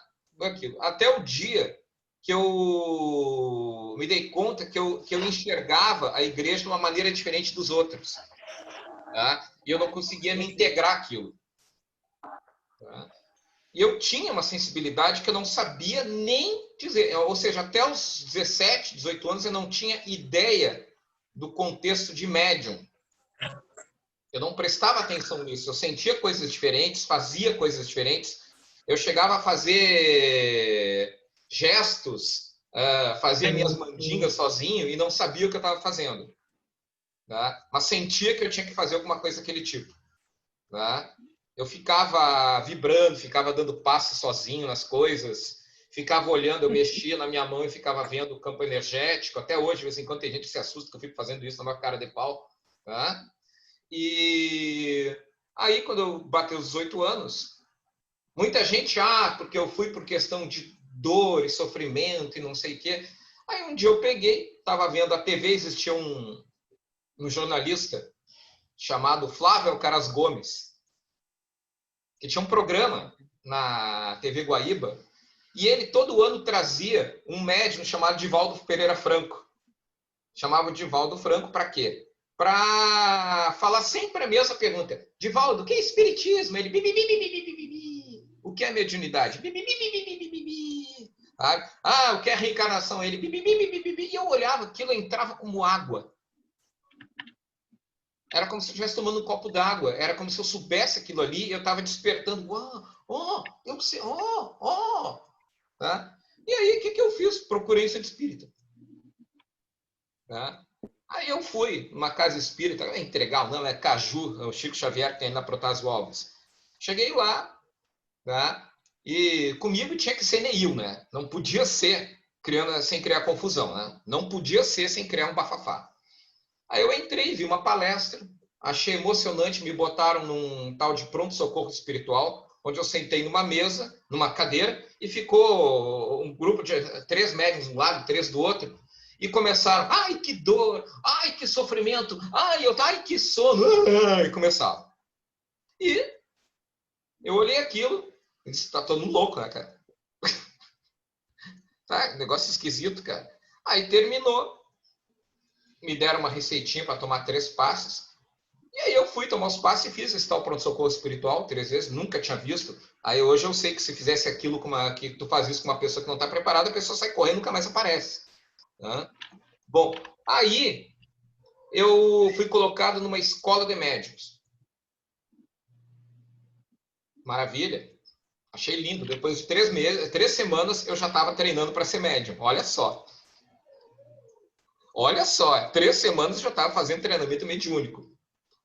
Aquilo. Até o dia que eu me dei conta que eu enxergava a igreja de uma maneira diferente dos outros, tá? E eu não conseguia me integrar aquilo. Tá? E eu tinha uma sensibilidade que eu não sabia nem dizer, ou seja, até os 17, 18 anos eu não tinha ideia do contexto de médium. Eu não prestava atenção nisso. Eu sentia coisas diferentes, fazia coisas diferentes. Eu chegava a fazer gestos, fazia minhas mandingas sozinho e não sabia o que eu estava fazendo. Tá? Mas sentia que eu tinha que fazer alguma coisa daquele tipo. Tá? Eu ficava vibrando, ficava dando passo sozinho nas coisas, ficava olhando, eu mexia na minha mão e ficava vendo o campo energético. Até hoje, de vez em quando, tem gente que se assusta que eu fico fazendo isso na minha cara de pau. Tá? E aí, quando eu batei os 18 anos, muita gente, porque eu fui por questão de dor e sofrimento e não sei o quê. Aí um dia eu peguei, estava vendo a TV, existia um jornalista chamado Flávio Alcaraz Gomes, que tinha um programa na TV Guaíba, e ele todo ano trazia um médium chamado Divaldo Pereira Franco. Chamava o Divaldo Franco para quê? Para falar sempre a mesma pergunta. Divaldo, o que é espiritismo? Ele... O que é mediunidade? O que é reencarnação? Ele... E eu olhava, aquilo entrava como água. Era como se eu estivesse tomando um copo d'água. Era como se eu soubesse aquilo ali e eu estava despertando. Eu sei, tá? E aí, o que eu fiz? Procurei ser espírita. Tá? Aí eu fui numa casa espírita, entregar, não, é Caju, é o Chico Xavier que tem na Protásio Alves. Cheguei lá, tá? E comigo tinha que ser Neil, né? Não podia ser sem criar confusão, né? Não podia ser sem criar um bafafá. Aí eu entrei, vi uma palestra, achei emocionante, me botaram num tal de pronto-socorro espiritual, onde eu sentei numa mesa, numa cadeira, e ficou um grupo de 3 médiuns de um lado, 3 do outro, e começaram, ai, que dor, ai, que sofrimento, ai, que sono, e começavam. E eu olhei aquilo, e disse, tá todo mundo louco, né, cara? Tá, negócio esquisito, cara. Aí terminou, me deram uma receitinha para tomar 3 passes, e aí eu fui tomar os passes e fiz esse tal pronto-socorro espiritual 3 vezes, nunca tinha visto. Aí hoje eu sei que se fizesse aquilo que tu faz isso com uma pessoa que não está preparada, a pessoa sai correndo e nunca mais aparece. Tá? Bom, aí eu fui colocado numa escola de médiuns. Maravilha. Achei lindo. Depois de 3 semanas, eu já estava treinando para ser médium. Olha só. Olha só. 3 semanas eu já estava fazendo treinamento mediúnico.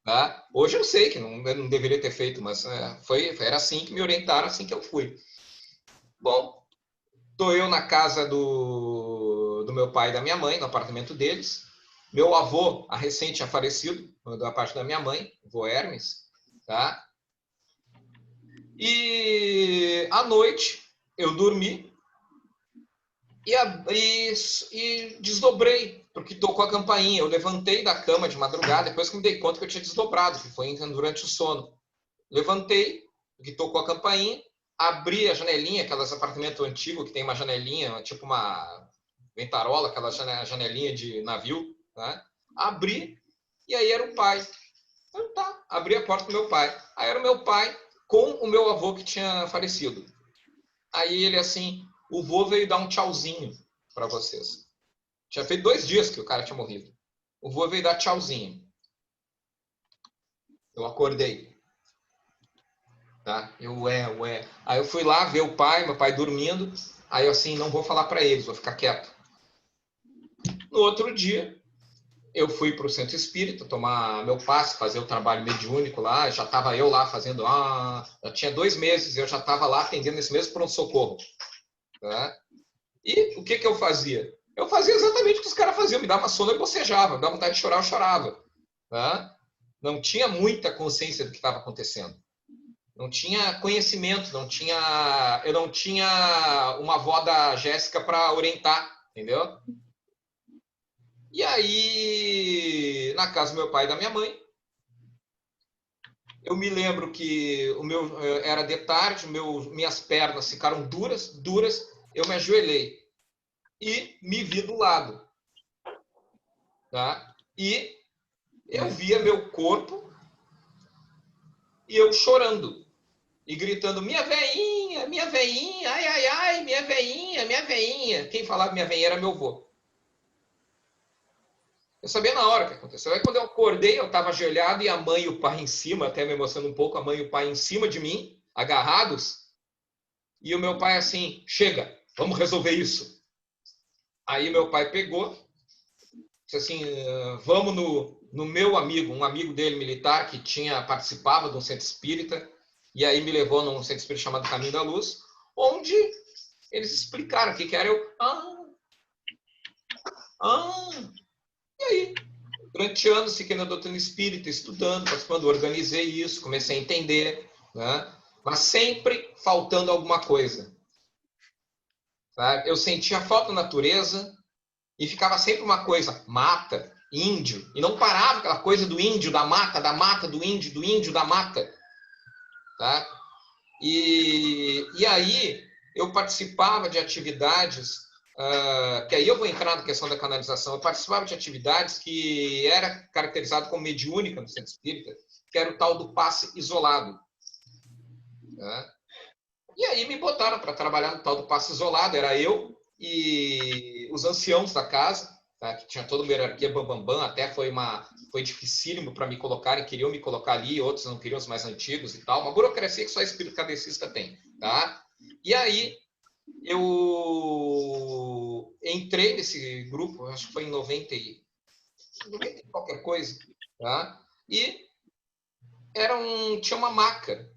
Tá? Hoje eu sei que não deveria ter feito, mas era assim que me orientaram, assim que eu fui. Bom, estou eu na casa do meu pai e da minha mãe, no apartamento deles. Meu avô, a recente, tinha falecido, da parte da minha mãe, o vô Hermes. Tá? E à noite eu dormi e desdobrei, porque tocou a campainha. Eu levantei da cama de madrugada, depois que me dei conta que eu tinha desdobrado, que foi durante o sono. Levantei, porque tocou a campainha, abri a janelinha, aqueles apartamentos antigos que tem uma janelinha, tipo uma ventarola, aquela janelinha de navio. Né? Abri, e aí era o pai. Então tá, abri a porta do meu pai. Aí era o meu pai com o meu avô que tinha falecido. Aí ele assim, o vô veio dar um tchauzinho para vocês. Tinha feito 2 dias que o cara tinha morrido. O vô veio dar tchauzinho. Eu acordei. Tá? Ué. Aí eu fui lá ver o pai, meu pai dormindo. Aí eu assim, não vou falar para eles, vou ficar quieto. No outro dia, eu fui para o centro espírita tomar meu passe, fazer o trabalho mediúnico lá. Já estava eu lá fazendo. Já tinha 2 meses, eu já estava lá atendendo esse mesmo pronto-socorro. Tá? E o que eu fazia? Eu fazia exatamente o que os caras faziam. Me dava uma sono e bocejava. Me dava vontade de chorar, eu chorava. Tá? Não tinha muita consciência do que estava acontecendo. Não tinha conhecimento, eu não tinha uma avó da Jéssica para orientar, entendeu? E aí, na casa do meu pai e da minha mãe, eu me lembro que era de tarde, minhas pernas ficaram duras, eu me ajoelhei e me vi do lado. Tá? E eu via meu corpo e eu chorando e gritando, minha veinha, ai, ai, ai, minha veinha. Quem falava minha veinha era meu avô. Eu sabia na hora o que aconteceu. Aí quando eu acordei, eu estava ajoelhado e a mãe e o pai em cima, até me emocionando um pouco, a mãe e o pai em cima de mim, agarrados. E o meu pai assim, chega, vamos resolver isso. Aí meu pai pegou, disse assim, vamos no meu amigo, um amigo dele militar que participava de um centro espírita, e aí me levou num centro espírita chamado Caminho da Luz, onde eles explicaram o que era eu. E aí, durante anos, fiquei na doutrina espírita, estudando, participando, organizei isso, comecei a entender, né? Mas sempre faltando alguma coisa. Tá? Eu sentia falta da natureza e ficava sempre uma coisa, mata, índio, e não parava aquela coisa do índio, da mata, do índio, da mata. Tá? E aí eu participava de atividades, que aí eu vou entrar na questão da canalização, eu participava de atividades que era caracterizado como mediúnica no centro espírita, que era o tal do passe isolado. Tá? E aí me botaram para trabalhar no tal do passe isolado, era eu e os anciãos da casa, tá? Que tinha toda uma hierarquia bambambam, até foi dificílimo para me colocarem, queriam me colocar ali, outros não queriam, os mais antigos e tal, uma burocracia que só espírito kardecista tem. Tá? E aí eu entrei nesse grupo, acho que foi em 90 e qualquer coisa, tá? E tinha uma maca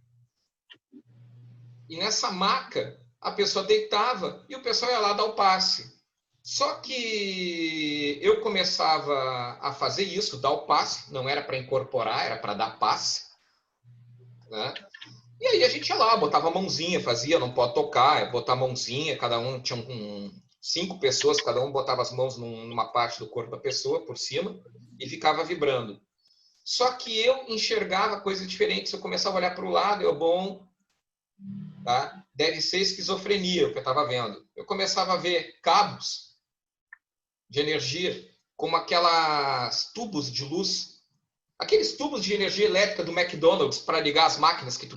E nessa maca, a pessoa deitava e o pessoal ia lá dar o passe. Só que eu começava a fazer isso, dar o passe, não era para incorporar, era para dar passe, né? E aí a gente ia lá, botava a mãozinha, fazia, não pode tocar, botar a mãozinha, cada um tinha 5 pessoas, cada um botava as mãos numa parte do corpo da pessoa, por cima, e ficava vibrando. Só que eu enxergava coisas diferentes, eu começava a olhar para o lado, tá? Deve ser esquizofrenia, o que eu estava vendo. Eu começava a ver cabos de energia, como aquelas tubos de luz, aqueles tubos de energia elétrica do McDonald's para ligar as máquinas que tu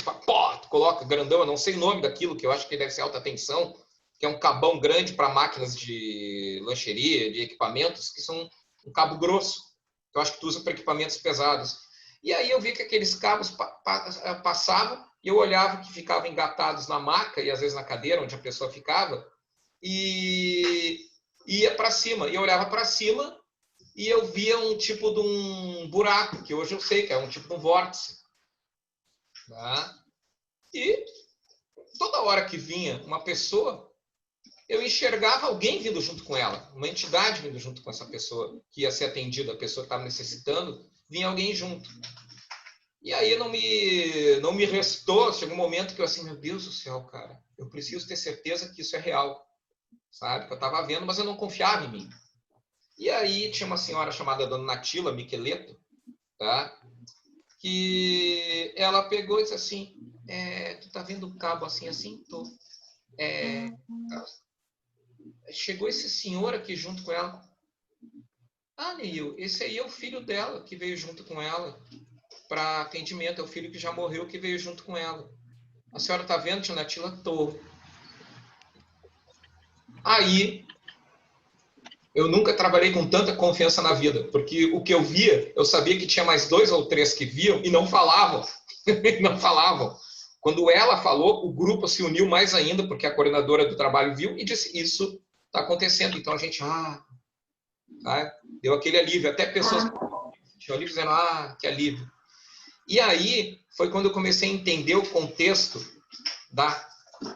coloca grandão, eu não sei o nome daquilo, que eu acho que deve ser alta tensão, que é um cabão grande para máquinas de lancheria, de equipamentos, que são um cabo grosso, que eu acho que tu usa para equipamentos pesados. E aí eu vi que aqueles cabos passavam e eu olhava que ficavam engatados na maca e às vezes na cadeira onde a pessoa ficava e ia para cima. E eu olhava para cima e eu via um tipo de um buraco, que hoje eu sei que é um tipo de um vórtice. Tá? E toda hora que vinha uma pessoa, eu enxergava alguém vindo junto com ela, uma entidade vindo junto com essa pessoa, que ia ser atendida, a pessoa que estava necessitando, vinha alguém junto. E aí não me restou, chegou um momento que eu assim, meu Deus do céu, cara, eu preciso ter certeza que isso é real, sabe? Que eu estava vendo, mas eu não confiava em mim. E aí tinha uma senhora chamada Dona Natila Micheleto, tá? Que ela pegou e disse assim, tu tá vendo o cabo assim, assim? Tô. Chegou esse senhor aqui junto com ela. Ah, Neil, esse aí é o filho dela que veio junto com ela para atendimento. É o filho que já morreu que veio junto com ela. A senhora tá vendo, tia Natila? Tô. Aí, eu nunca trabalhei com tanta confiança na vida, porque o que eu via, eu sabia que tinha mais 2 ou 3 que viam e não falavam. Não falavam. Quando ela falou, o grupo se uniu mais ainda, porque a coordenadora do trabalho viu e disse, isso está acontecendo. Então a gente, tá? Deu aquele alívio. Até pessoas tinham ali dizendo, que alívio. E aí foi quando eu comecei a entender o contexto da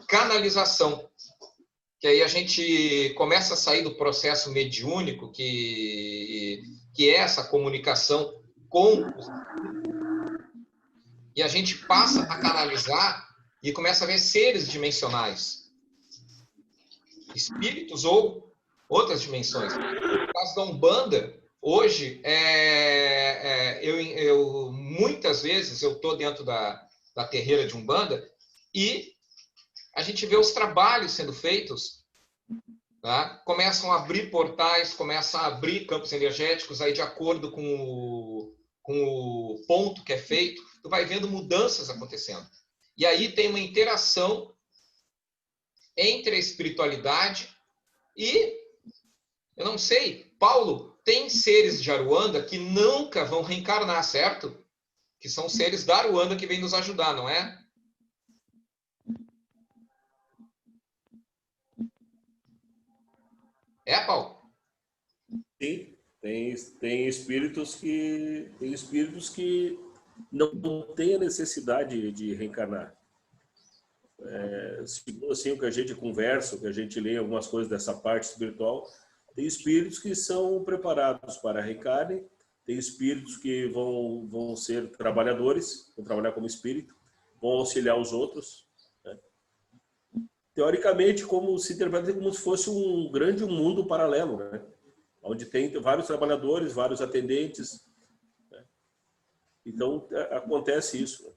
canalização. Que aí a gente começa a sair do processo mediúnico, que é essa comunicação com os... E a gente passa a canalizar e começa a ver seres dimensionais. Espíritos ou outras dimensões. No caso da Umbanda, hoje, muitas vezes eu estou dentro da terreira de Umbanda e a gente vê os trabalhos sendo feitos, tá? Começam a abrir portais, começam a abrir campos energéticos, aí de acordo com o ponto que é feito, tu vai vendo mudanças acontecendo. E aí tem uma interação entre a espiritualidade e, eu não sei, Paulo, tem seres de Aruanda que nunca vão reencarnar, certo? Que são seres da Aruanda que vêm nos ajudar, não é? Paulo? Sim, tem espíritos que não têm a necessidade de reencarnar. Segundo assim, o que a gente conversa, o que a gente lê, algumas coisas dessa parte espiritual, tem espíritos que são preparados para reencarne, tem espíritos que vão ser trabalhadores, vão trabalhar como espírito, vão auxiliar os outros. Né? Teoricamente, como se interpreta como se fosse um grande mundo paralelo, né? Onde tem vários trabalhadores, vários atendentes. Né? Então, acontece isso. Né?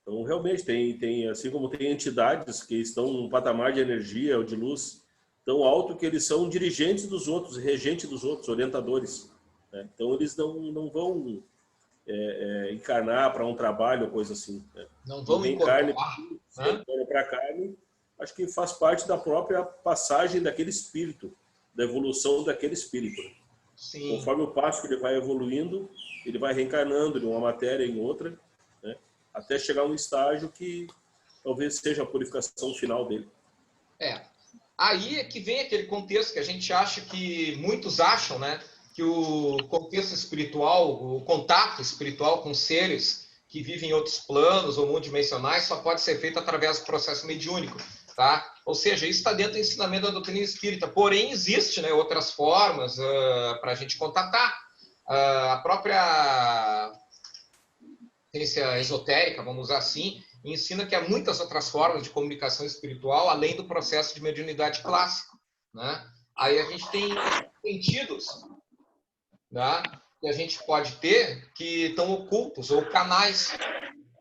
Então, realmente, tem, assim como tem entidades que estão num patamar de energia ou de luz tão alto que eles são dirigentes dos outros, regentes dos outros, orientadores. Né? Então, eles não vão encarnar para um trabalho ou coisa assim. Né? Não vão encarnar para a carne, acho que faz parte da própria passagem daquele espírito, da evolução daquele espírito. Sim. Conforme o passo que ele vai evoluindo, ele vai reencarnando de uma matéria em outra, né? Até chegar a um estágio que talvez seja a purificação final dele. Aí é que vem aquele contexto que a gente acha que muitos acham, né? Que o contexto espiritual, o contato espiritual com seres que vive em outros planos ou multidimensionais só pode ser feito através do processo mediúnico, tá? Ou seja, isso está dentro do ensinamento da doutrina espírita. Porém, existe, né, outras formas para a gente contatar. A própria ciência esotérica, vamos usar assim, ensina que há muitas outras formas de comunicação espiritual, além do processo de mediunidade clássico, né? Aí a gente tem sentidos, né, que a gente pode ter que estão ocultos, ou canais,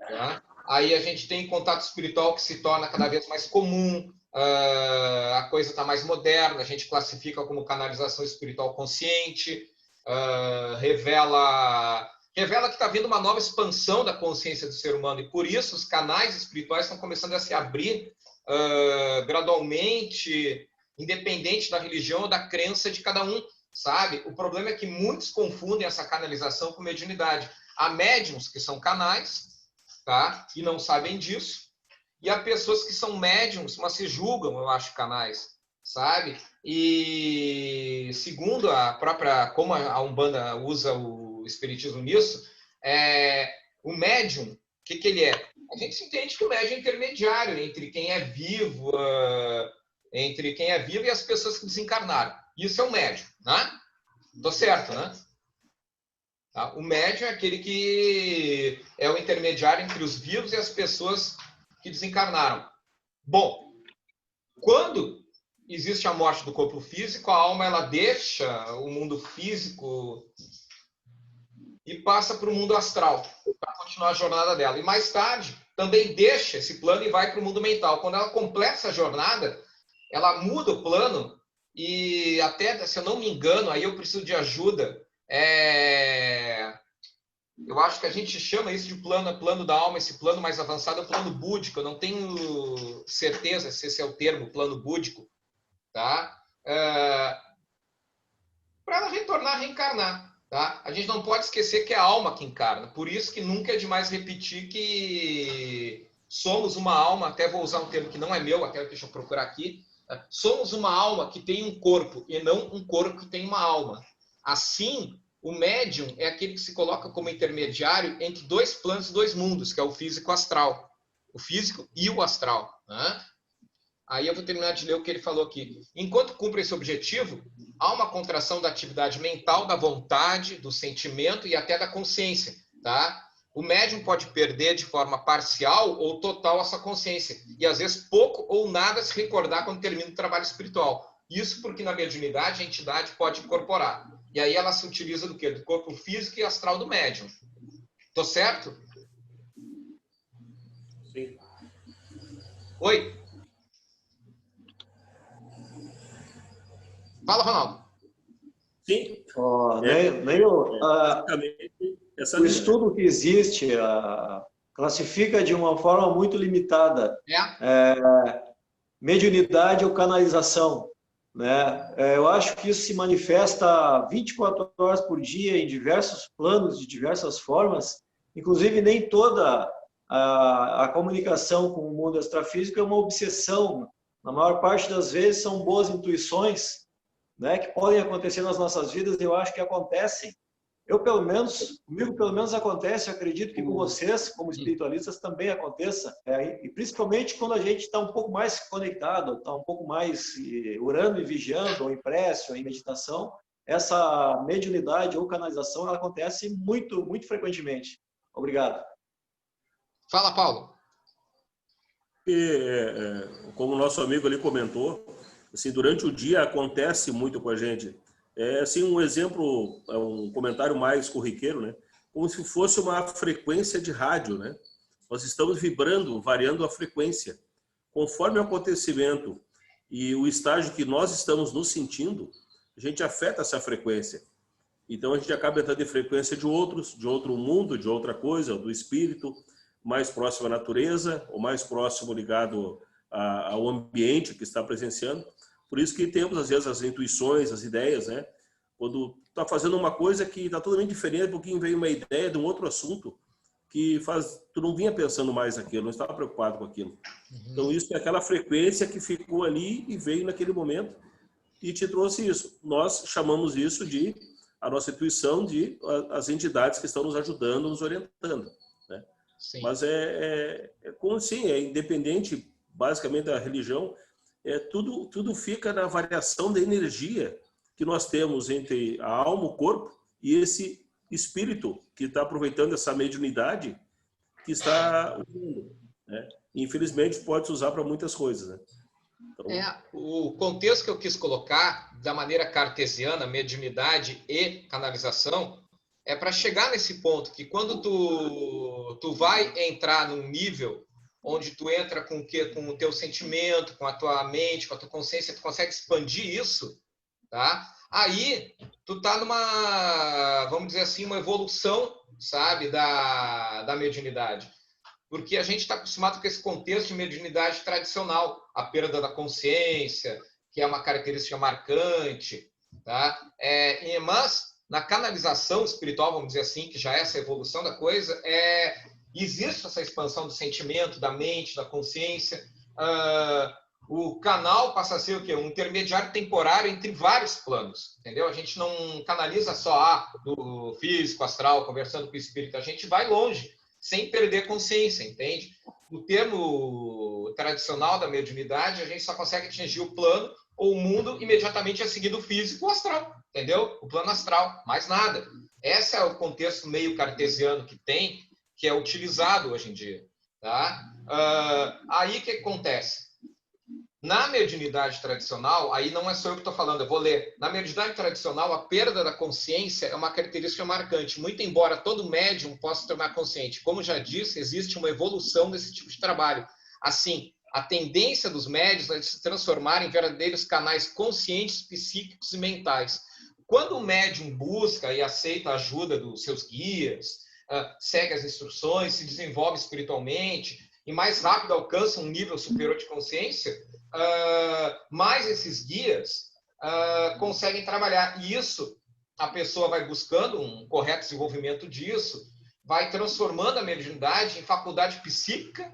né? Aí a gente tem contato espiritual que se torna cada vez mais comum, a coisa está mais moderna, a gente classifica como canalização espiritual consciente, revela que está havendo uma nova expansão da consciência do ser humano, e por isso os canais espirituais estão começando a se abrir gradualmente, independente da religião ou da crença de cada um, sabe? O problema é que muitos confundem essa canalização com mediunidade. Há médiums que são canais, tá? E não sabem disso, e há pessoas que são médiums, mas se julgam, eu acho, canais, sabe? E segundo a própria, como a Umbanda usa o espiritismo nisso, o médium, o que ele é? A gente se entende que o médium é intermediário entre quem é vivo, e as pessoas que desencarnaram. Isso é o médium, né? Tô certo, né? Tá? O médium é aquele que é o intermediário entre os vivos e as pessoas que desencarnaram. Bom, quando existe a morte do corpo físico, a alma ela deixa o mundo físico e passa para o mundo astral, para continuar a jornada dela. E mais tarde, também deixa esse plano e vai para o mundo mental. Quando ela completa essa jornada, ela muda o plano e até, se eu não me engano, aí eu preciso de ajuda, eu acho que a gente chama isso de plano da alma, esse plano mais avançado é o plano búdico. Eu não tenho certeza se esse é o termo, plano búdico, tá? Para ela retornar a reencarnar. Tá? A gente não pode esquecer que é a alma que encarna. Por isso que nunca é demais repetir que somos uma alma, até vou usar um termo que não é meu, até deixa eu procurar aqui. Somos uma alma que tem um corpo e não um corpo que tem uma alma. Assim, o médium é aquele que se coloca como intermediário entre dois planos e dois mundos, que é o físico e o astral. O físico e o astral, né? Aí eu vou terminar de ler o que ele falou aqui. Enquanto cumpre esse objetivo, há uma contração da atividade mental, da vontade, do sentimento e até da consciência, tá? O médium pode perder de forma parcial ou total a sua consciência. E às vezes pouco ou nada se recordar quando termina o trabalho espiritual. Isso porque na mediunidade a entidade pode incorporar. E aí ela se utiliza do quê? Do corpo físico e astral do médium. Tô certo? Sim. Oi? Fala, Ronaldo. Sim. O estudo que existe classifica de uma forma muito limitada mediunidade ou canalização, né? Eu acho que isso se manifesta 24 horas por dia em diversos planos, de diversas formas. Inclusive, nem toda a comunicação com o mundo extrafísico é uma obsessão. Na maior parte das vezes são boas intuições, né, que podem acontecer nas nossas vidas, e eu acho que acontecem. Comigo pelo menos acontece, eu acredito que com vocês, como espiritualistas, também aconteça, e principalmente quando a gente está um pouco mais conectado, está um pouco mais orando e vigiando, ou em prece, ou em meditação, essa mediunidade ou canalização, ela acontece muito, muito frequentemente. Obrigado. Fala, Paulo. Como o nosso amigo ali comentou, assim, durante o dia acontece muito com a gente. Assim, um exemplo, um comentário mais corriqueiro, né? Como se fosse uma frequência de rádio, né? Nós estamos vibrando, variando a frequência. Conforme o acontecimento e o estágio que nós estamos nos sentindo, a gente afeta essa frequência. Então a gente acaba entrando em frequência de outros, de outro mundo, de outra coisa, do espírito, mais próximo à natureza, ou mais próximo ligado ao ambiente que está presenciando. Por isso que temos, às vezes, as intuições, as ideias, né? Quando está fazendo uma coisa que está totalmente diferente, porque vem uma ideia de um outro assunto que tu não vinha pensando mais naquilo, não estava preocupado com aquilo. Então, isso é aquela frequência que ficou ali e veio naquele momento e te trouxe isso. Nós chamamos isso a nossa intuição, de as entidades que estão nos ajudando, nos orientando, né? Mas como assim, é independente, basicamente, da religião, tudo fica na variação da energia que nós temos entre a alma, o corpo e esse espírito que está aproveitando essa mediunidade que está usando, né? Infelizmente, pode se usar para muitas coisas, né? Então... O contexto que eu quis colocar, da maneira cartesiana, mediunidade e canalização, é para chegar nesse ponto que quando tu vai entrar num nível onde tu entra com o teu sentimento, com a tua mente, com a tua consciência, tu consegue expandir isso, tá? Aí tu tá numa, vamos dizer assim, uma evolução, sabe, da mediunidade. Porque a gente está acostumado com esse contexto de mediunidade tradicional, a perda da consciência, que é uma característica marcante, tá? Mas na canalização espiritual, vamos dizer assim, que já é essa evolução da coisa, existe essa expansão do sentimento, da mente, da consciência. O canal passa a ser o quê? Um intermediário temporário entre vários planos, entendeu? A gente não canaliza só do físico, astral, conversando com o espírito, a gente vai longe, sem perder consciência, entende? No termo tradicional da mediunidade, a gente só consegue atingir o plano ou o mundo imediatamente a seguir do físico ou astral, entendeu? O plano astral, mais nada. Esse é o contexto meio cartesiano que é utilizado hoje em dia, tá? Aí o que acontece? Na mediunidade tradicional, aí não é só eu que estou falando, eu vou ler. Na mediunidade tradicional, a perda da consciência é uma característica marcante, muito embora todo médium possa se tornar consciente. Como já disse, existe uma evolução desse tipo de trabalho. Assim, a tendência dos médiuns é de se transformar em verdadeiros canais conscientes, psíquicos e mentais. Quando o médium busca e aceita a ajuda dos seus guias, segue as instruções, se desenvolve espiritualmente e mais rápido alcança um nível superior de consciência, mais esses guias conseguem trabalhar. E isso, a pessoa vai buscando um correto desenvolvimento disso, vai transformando a mediunidade em faculdade psíquica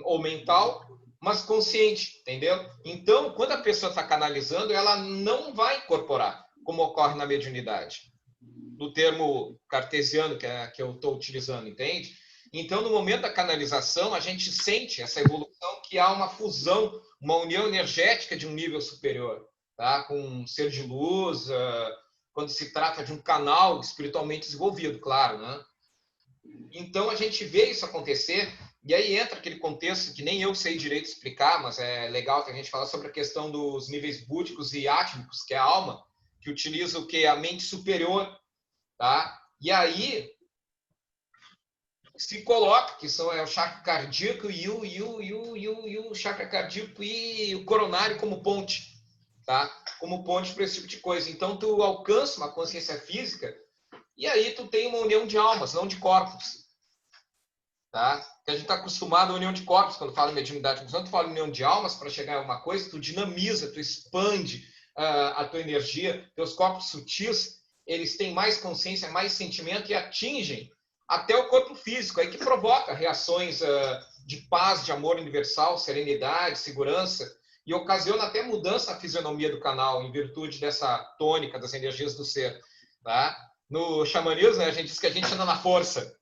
ou mental, mas consciente, entendeu? Então, quando a pessoa está canalizando, ela não vai incorporar, como ocorre na mediunidade, do termo cartesiano que eu estou utilizando, entende? Então, no momento da canalização, a gente sente essa evolução, que há uma fusão, uma união energética de um nível superior, tá? Com um ser de luz, quando se trata de um canal espiritualmente desenvolvido, claro, né? Então, a gente vê isso acontecer, e aí entra aquele contexto que nem eu sei direito explicar, mas é legal que a gente fala sobre a questão dos níveis búdicos e átmicos, que é a alma, que utiliza o que? A mente superior, tá? E aí se coloca, que são o chakra cardíaco e o chakra cardíaco e o coronário como ponte, tá? Como ponte para esse tipo de coisa. Então, tu alcança uma consciência física e aí tu tem uma união de almas, não de corpos, tá? Porque a gente está acostumado à união de corpos quando fala em mediunidade. Quando tu fala em união de almas, para chegar a uma coisa, tu dinamiza, tu expande a tua energia. Teus corpos sutis, eles têm mais consciência, mais sentimento e atingem até o corpo físico, aí que provoca reações de paz, de amor universal, serenidade, segurança, e ocasiona até mudança na fisionomia do canal, em virtude dessa tônica das energias do ser. Tá? No xamanismo, a gente diz que a gente entra na força.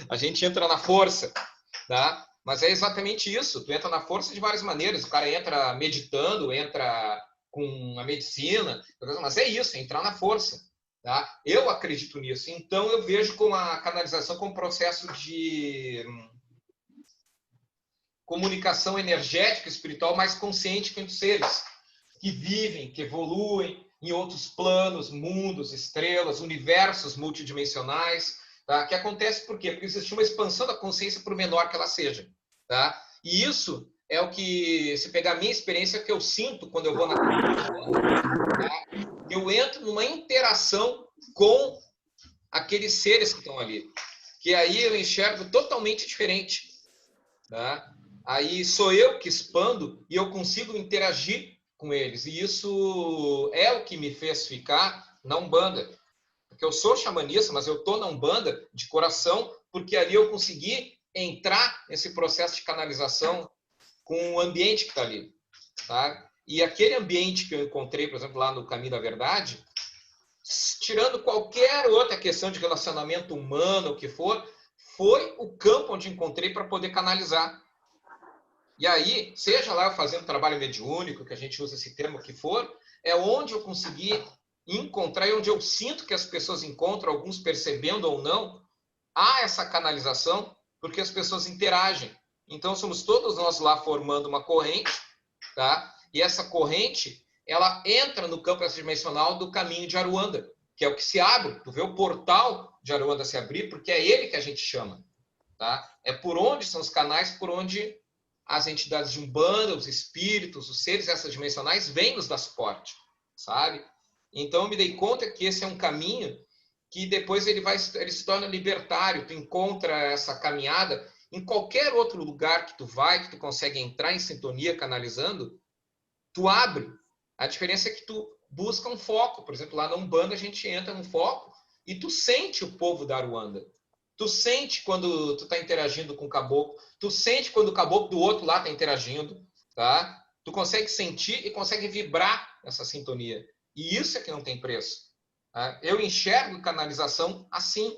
A gente entra na força. Tá? Mas é exatamente isso, tu entra na força de várias maneiras. O cara entra meditando, entra com a medicina, mas é isso, entrar na força. Tá? Eu acredito nisso. Então, eu vejo com a canalização como um processo de comunicação energética, espiritual, mais consciente entre os seres que vivem, que evoluem em outros planos, mundos, estrelas, universos multidimensionais. Tá? Que acontece por quê? Porque existe uma expansão da consciência, por menor que ela seja. Tá? E isso é o que, se pegar a minha experiência, que eu sinto quando eu vou na canalização, tá? Eu entro numa interação com aqueles seres que estão ali, que aí eu enxergo totalmente diferente, tá? Aí sou eu que expando e eu consigo interagir com eles, e isso é o que me fez ficar na Umbanda, porque eu sou xamanista, mas eu estou na Umbanda de coração, porque ali eu consegui entrar nesse processo de canalização com o ambiente que está ali, tá? E aquele ambiente que eu encontrei, por exemplo, lá no Caminho da Verdade, tirando qualquer outra questão de relacionamento humano, o que for, foi o campo onde encontrei para poder canalizar. E aí, seja lá eu fazendo trabalho mediúnico, que a gente usa esse termo que for, é onde eu consegui encontrar e onde eu sinto que as pessoas encontram, alguns percebendo ou não, há essa canalização, porque as pessoas interagem. Então, somos todos nós lá formando uma corrente, tá? E essa corrente, ela entra no campo extradimensional do caminho de Aruanda, que é o que se abre. Tu vê o portal de Aruanda se abrir, porque é ele que a gente chama, tá? É por onde são os canais, por onde as entidades de Umbanda, os espíritos, os seres extradimensionais vêm nos dar suporte, sabe? Então, eu me dei conta que esse é um caminho que depois ele se torna libertário. Tu encontra essa caminhada em qualquer outro lugar que tu vai, que tu consegue entrar em sintonia canalizando, tu abre. A diferença é que tu busca um foco. Por exemplo, lá na Umbanda a gente entra no foco e tu sente o povo da Aruanda. Tu sente quando tu tá interagindo com o caboclo, tu sente quando o caboclo do outro lá tá interagindo, tá? Tu consegue sentir e consegue vibrar nessa sintonia. E isso é que não tem preço. Tá? Eu enxergo canalização assim,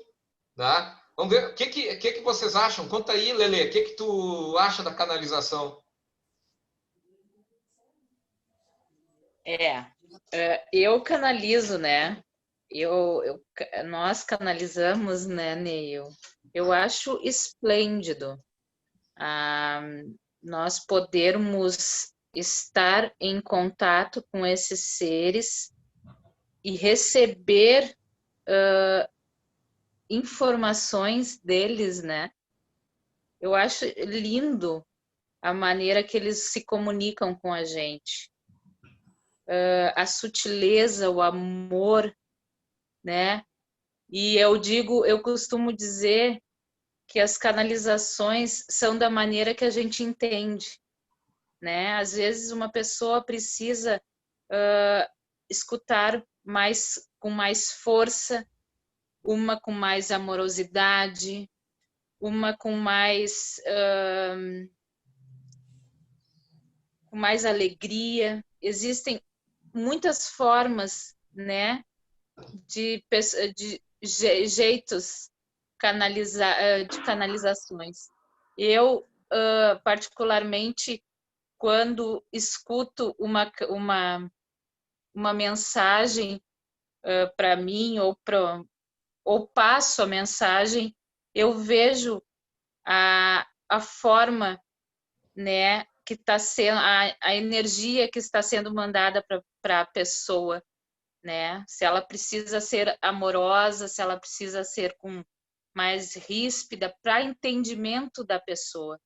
tá? Vamos ver, o que vocês acham? Conta aí, Lelê, o que tu acha da canalização? Eu canalizo, né? Nós canalizamos, né, Neil? Eu acho esplêndido nós podermos estar em contato com esses seres e receber informações deles, né? Eu acho lindo a maneira que eles se comunicam com a gente. A sutileza, o amor, né? E eu costumo dizer que as canalizações são da maneira que a gente entende, né? Às vezes uma pessoa precisa escutar com mais força, uma com mais amorosidade, uma com mais alegria. Existem muitas formas, né, de jeitos de canalizações. Eu, particularmente, quando escuto uma mensagem para mim ou passo a mensagem, eu vejo a forma, né, que está sendo a energia que está sendo mandada para a pessoa, né? Se ela precisa ser amorosa, se ela precisa ser mais ríspida para entendimento da pessoa,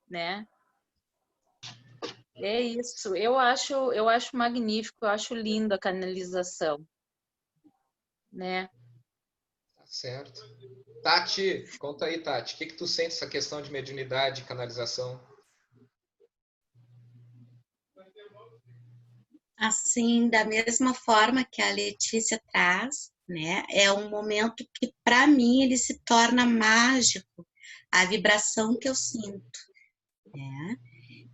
né? É isso. Eu acho magnífico, eu acho lindo a canalização, né? Tá certo. Tati, conta aí, Tati, o que tu sente essa questão de mediunidade e canalização? Assim, da mesma forma que a Letícia traz, né? É um momento que, para mim, ele se torna mágico, a vibração que eu sinto, né?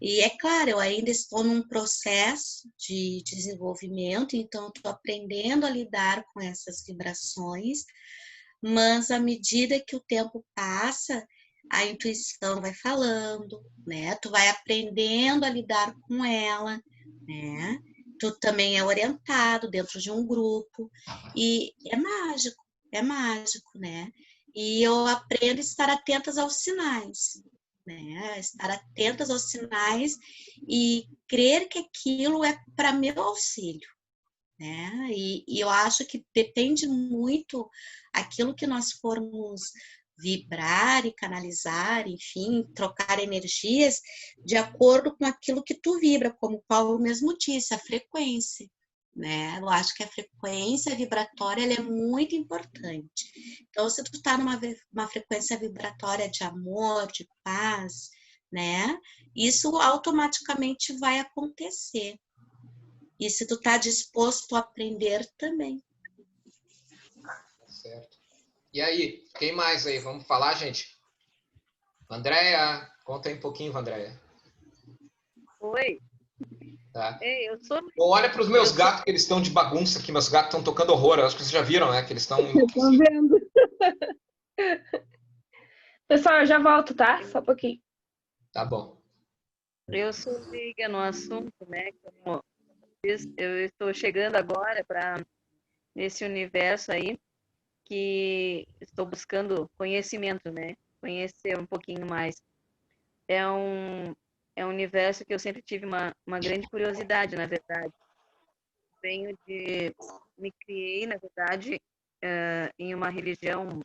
E é claro, eu ainda estou num processo de desenvolvimento, então estou aprendendo a lidar com essas vibrações, mas à medida que o tempo passa, a intuição vai falando, né? Tu vai aprendendo a lidar com ela, né? Tu também é orientado dentro de um grupo e é mágico, né? E eu aprendo a estar atentas aos sinais, né? Estar atentas aos sinais e crer que aquilo é para meu auxílio, né? E eu acho que depende muito aquilo que nós formos vibrar e canalizar, enfim, trocar energias de acordo com aquilo que tu vibra, como o Paulo mesmo disse, a frequência, né? Eu acho que a frequência vibratória ela é muito importante. Então, se tu tá numa frequência vibratória de amor, de paz, né? Isso automaticamente vai acontecer. E se tu tá disposto a aprender também. Certo. E aí, quem mais aí? Vamos falar, gente? Andréia, conta aí um pouquinho, Andréia. Oi. Tá. Ei, eu sou... Bom, olha para os meus gatos, que eles estão de bagunça aqui. Meus gatos estão tocando horror. Eu acho que vocês já viram, né? Que eles estão... Estou vendo. Pessoal, eu já volto, tá? Só um pouquinho. Tá bom. Eu sou leiga no assunto, né? Como eu estou chegando agora para nesse universo aí que estou buscando conhecimento, né? Conhecer um pouquinho mais. É um universo que eu sempre tive uma grande curiosidade, na verdade. Me criei, na verdade, em uma religião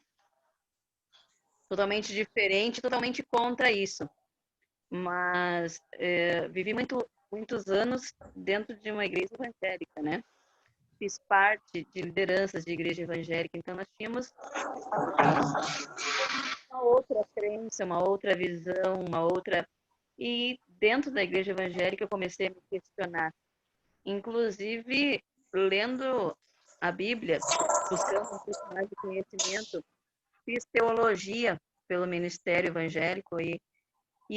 totalmente diferente, totalmente contra isso. Mas vivi muitos anos dentro de uma igreja evangélica, né? Fiz parte de lideranças de igreja evangélica, então nós tínhamos uma outra crença, uma outra visão, uma outra... E dentro da igreja evangélica eu comecei a me questionar. Inclusive, lendo a Bíblia, buscando um pouco mais de conhecimento, fiz teologia pelo ministério evangélico e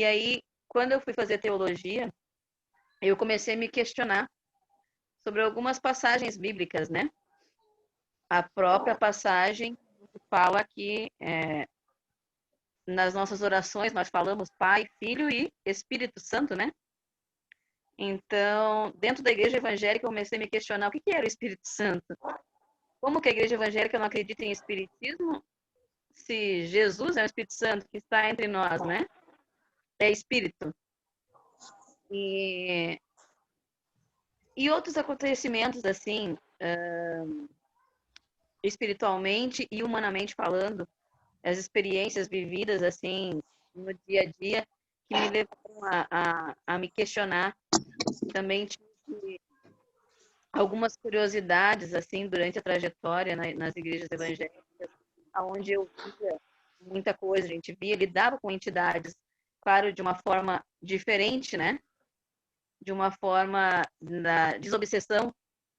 aí, quando eu fui fazer teologia, eu comecei a me questionar sobre algumas passagens bíblicas, né? A própria passagem fala que nas nossas orações nós falamos Pai, Filho e Espírito Santo, né? Então, dentro da igreja evangélica, eu comecei a me questionar o que era o Espírito Santo. Como que a igreja evangélica não acredita em espiritismo se Jesus é o Espírito Santo que está entre nós, né? É Espírito. E outros acontecimentos, assim, espiritualmente e humanamente falando, as experiências vividas, assim, no dia a dia, que me levaram a me questionar. Também tive algumas curiosidades, assim, durante a trajetória nas igrejas evangélicas, onde eu via muita coisa, a gente lidava com entidades, claro, de uma forma diferente, né? De uma forma da desobsessão,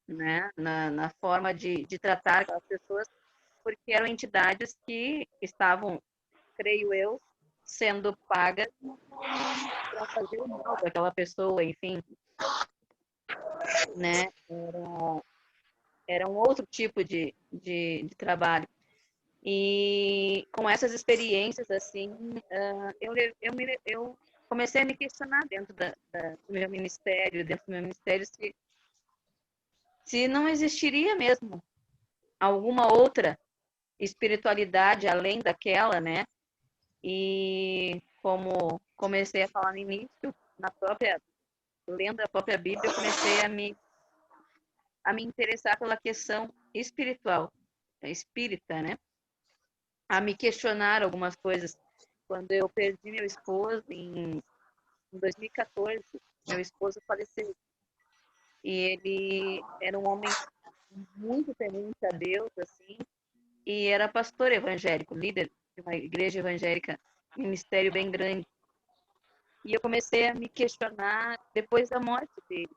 né? Na forma de tratar aquelas pessoas, porque eram entidades que estavam, creio eu, sendo pagas para fazer o mal para aquela pessoa, enfim, né? Era um outro tipo de trabalho. E com essas experiências, assim, eu comecei a me questionar dentro do meu ministério, se não existiria mesmo alguma outra espiritualidade além daquela, né? E como comecei a falar no início, lendo a própria Bíblia, eu comecei a me interessar pela questão espiritual, espírita, né? A me questionar algumas coisas. Quando eu perdi meu esposo em 2014, meu esposo faleceu. E ele era um homem muito temente a Deus, assim, e era pastor evangélico, líder de uma igreja evangélica, ministério bem grande. E eu comecei a me questionar depois da morte dele.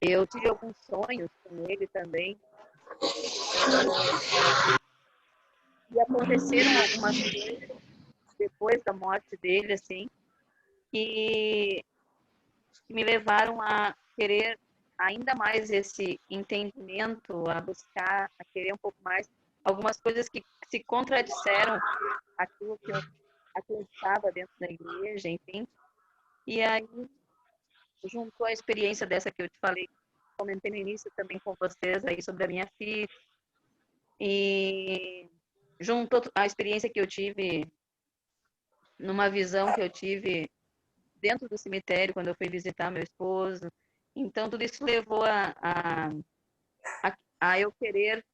Eu tive alguns sonhos com ele também. E aconteceram algumas coisas depois da morte dele, assim, que me levaram a querer ainda mais esse entendimento, a buscar, a querer um pouco mais, algumas coisas que se contradisseram aquilo que eu acreditava dentro da igreja, enfim. E aí, juntou a experiência dessa que eu te falei, comentei no início também com vocês aí sobre a minha filha, e juntou a experiência que eu tive, numa visão que eu tive dentro do cemitério, quando eu fui visitar meu esposo. Então, tudo isso levou a eu querer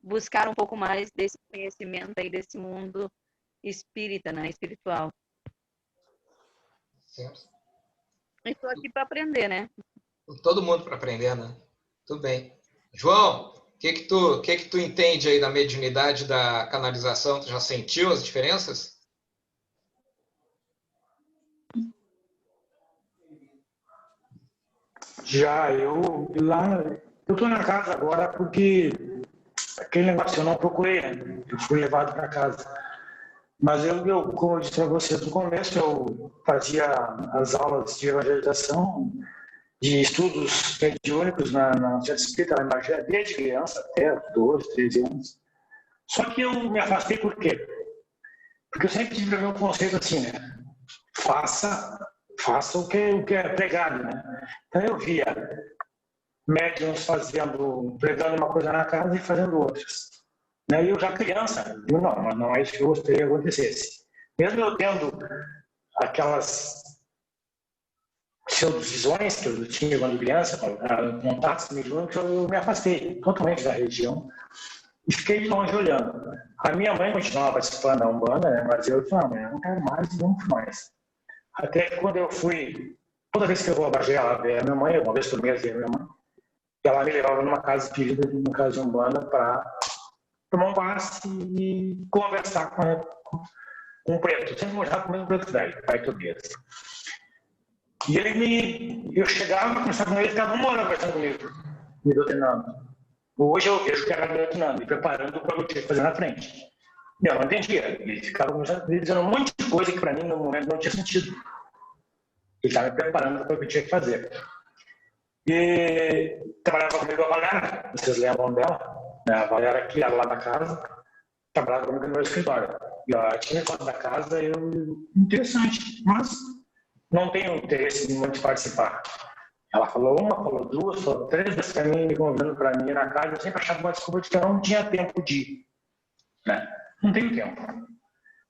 buscar um pouco mais desse conhecimento aí, desse mundo espírita, né? Espiritual. Certo. Estou aqui para aprender, né? Todo mundo para aprender, né? Tudo bem. João, o que tu entende aí da mediunidade da canalização? Tu já sentiu as diferenças? Já, eu tô na casa agora porque aquele negócio eu não procurei, né? Eu fui levado para casa. Mas como eu disse para vocês no começo, eu fazia as aulas de evangelização, de estudos mediúnicos na Centro Espírita, na Imagé, desde criança até 12, 13 anos. Só que eu me afastei por quê? Porque eu sempre tive o meu conceito assim, né? Faça o que é pregado, né? Então eu via médiums pregando uma coisa na casa e fazendo outras. E eu já criança, eu não é isso que eu gostaria que acontecesse. Mesmo eu tendo aquelas pseudo-visões que eu tinha quando criança, contatos mediúnicos, eu me afastei totalmente da região e fiquei de longe olhando. A minha mãe continuava participando da Umbanda, né? Mas eu falei, não quero mais, não fui mais. Até que quando eu fui, toda vez que eu vou a Bagé, ela vê a minha mãe, uma vez por mês vê a minha mãe, e ela me levava numa casa espírita, numa casa de Umbanda, para tomar um passe e conversar com o preto. Eu sempre morava com o mesmo preto velho, pai Tobias. E eu chegava, conversava com ele, ficava 1 hora conversando comigo, me doutrinando. Hoje eu vejo que era me doutrinando, me preparando para o que eu tinha que fazer na frente. Eu não entendia. Ele ficava dizendo um monte de coisa que para mim no momento não tinha sentido. Ele estava me preparando para o que eu tinha que fazer. E trabalhava comigo a Valéria, vocês lembram dela? A Valéria que era lá da casa, trabalhava comigo no meu escritório. E ela tinha foto da casa, interessante, mas não tenho interesse em muito participar. Ela falou 1, falou 2, falou 3 vezes para mim, me convidando para mim na casa. Eu sempre achava uma desculpa de que eu não tinha tempo de ir. Né? Não tenho tempo.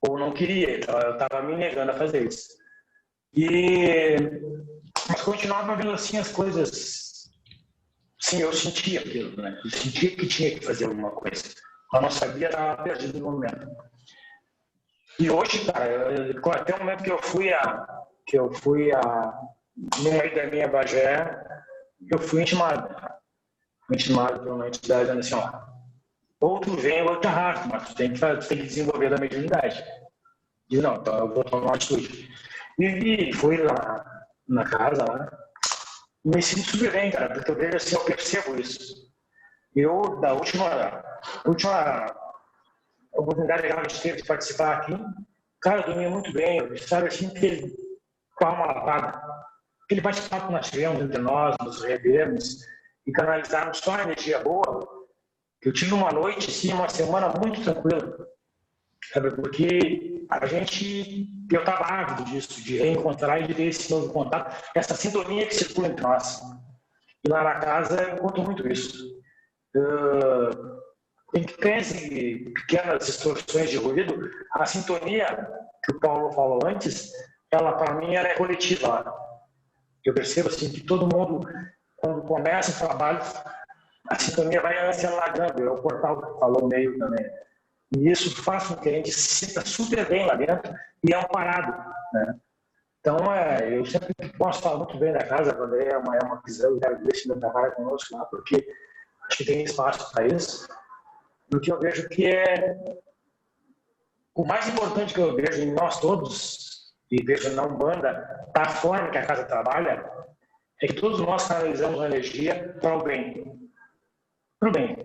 Ou não queria, então eu estava me negando a fazer isso. Mas continuava vendo assim as coisas. Sim, eu sentia aquilo, né? Eu sentia que tinha que fazer alguma coisa. Eu não sabia, estava perdido no momento. E hoje, cara, até o momento que eu fui no meio da minha Bagé, eu fui intimado. Fui intimado por uma entidade dizendo assim, ó, outro vem, outro arrasta, mas tu tem que desenvolver da mediunidade. E não, então eu vou tomar uma atitude. E fui lá na casa, lá, me sinto super bem, cara, porque eu vejo assim, eu percebo isso. Da última oportunidade que a gente teve de participar aqui, cara, eu dormia muito bem, eu sabe assim, que com a alma lavada. Aquele bate-papo que nós tivemos entre nós, nos revermos, e canalizarmos só a energia boa. Eu tive uma noite, sim, uma semana muito tranquila, sabe? Porque eu estava ávido disso, de reencontrar e de ter esse novo contato, essa sintonia que circula entre nós. E lá na casa eu conto muito isso. Em que pese pequenas distorções de ruído, a sintonia que o Paulo falou antes, ela para mim ela é coletiva. Eu percebo assim que todo mundo, quando começa o trabalho, a sintonia vai se alagando, é o portal que falou meio também. E isso faz com que a gente se sinta super bem lá dentro e é amparado, né? Então, eu sempre posso falar muito bem da casa, quando é uma quiser, eu quero ver se não trabalha conosco lá, porque acho que tem espaço para isso. O que eu vejo que o mais importante que eu vejo em nós todos, e vejo na Umbanda, da forma que a casa trabalha, é que todos nós canalizamos a energia para o bem. Para o bem.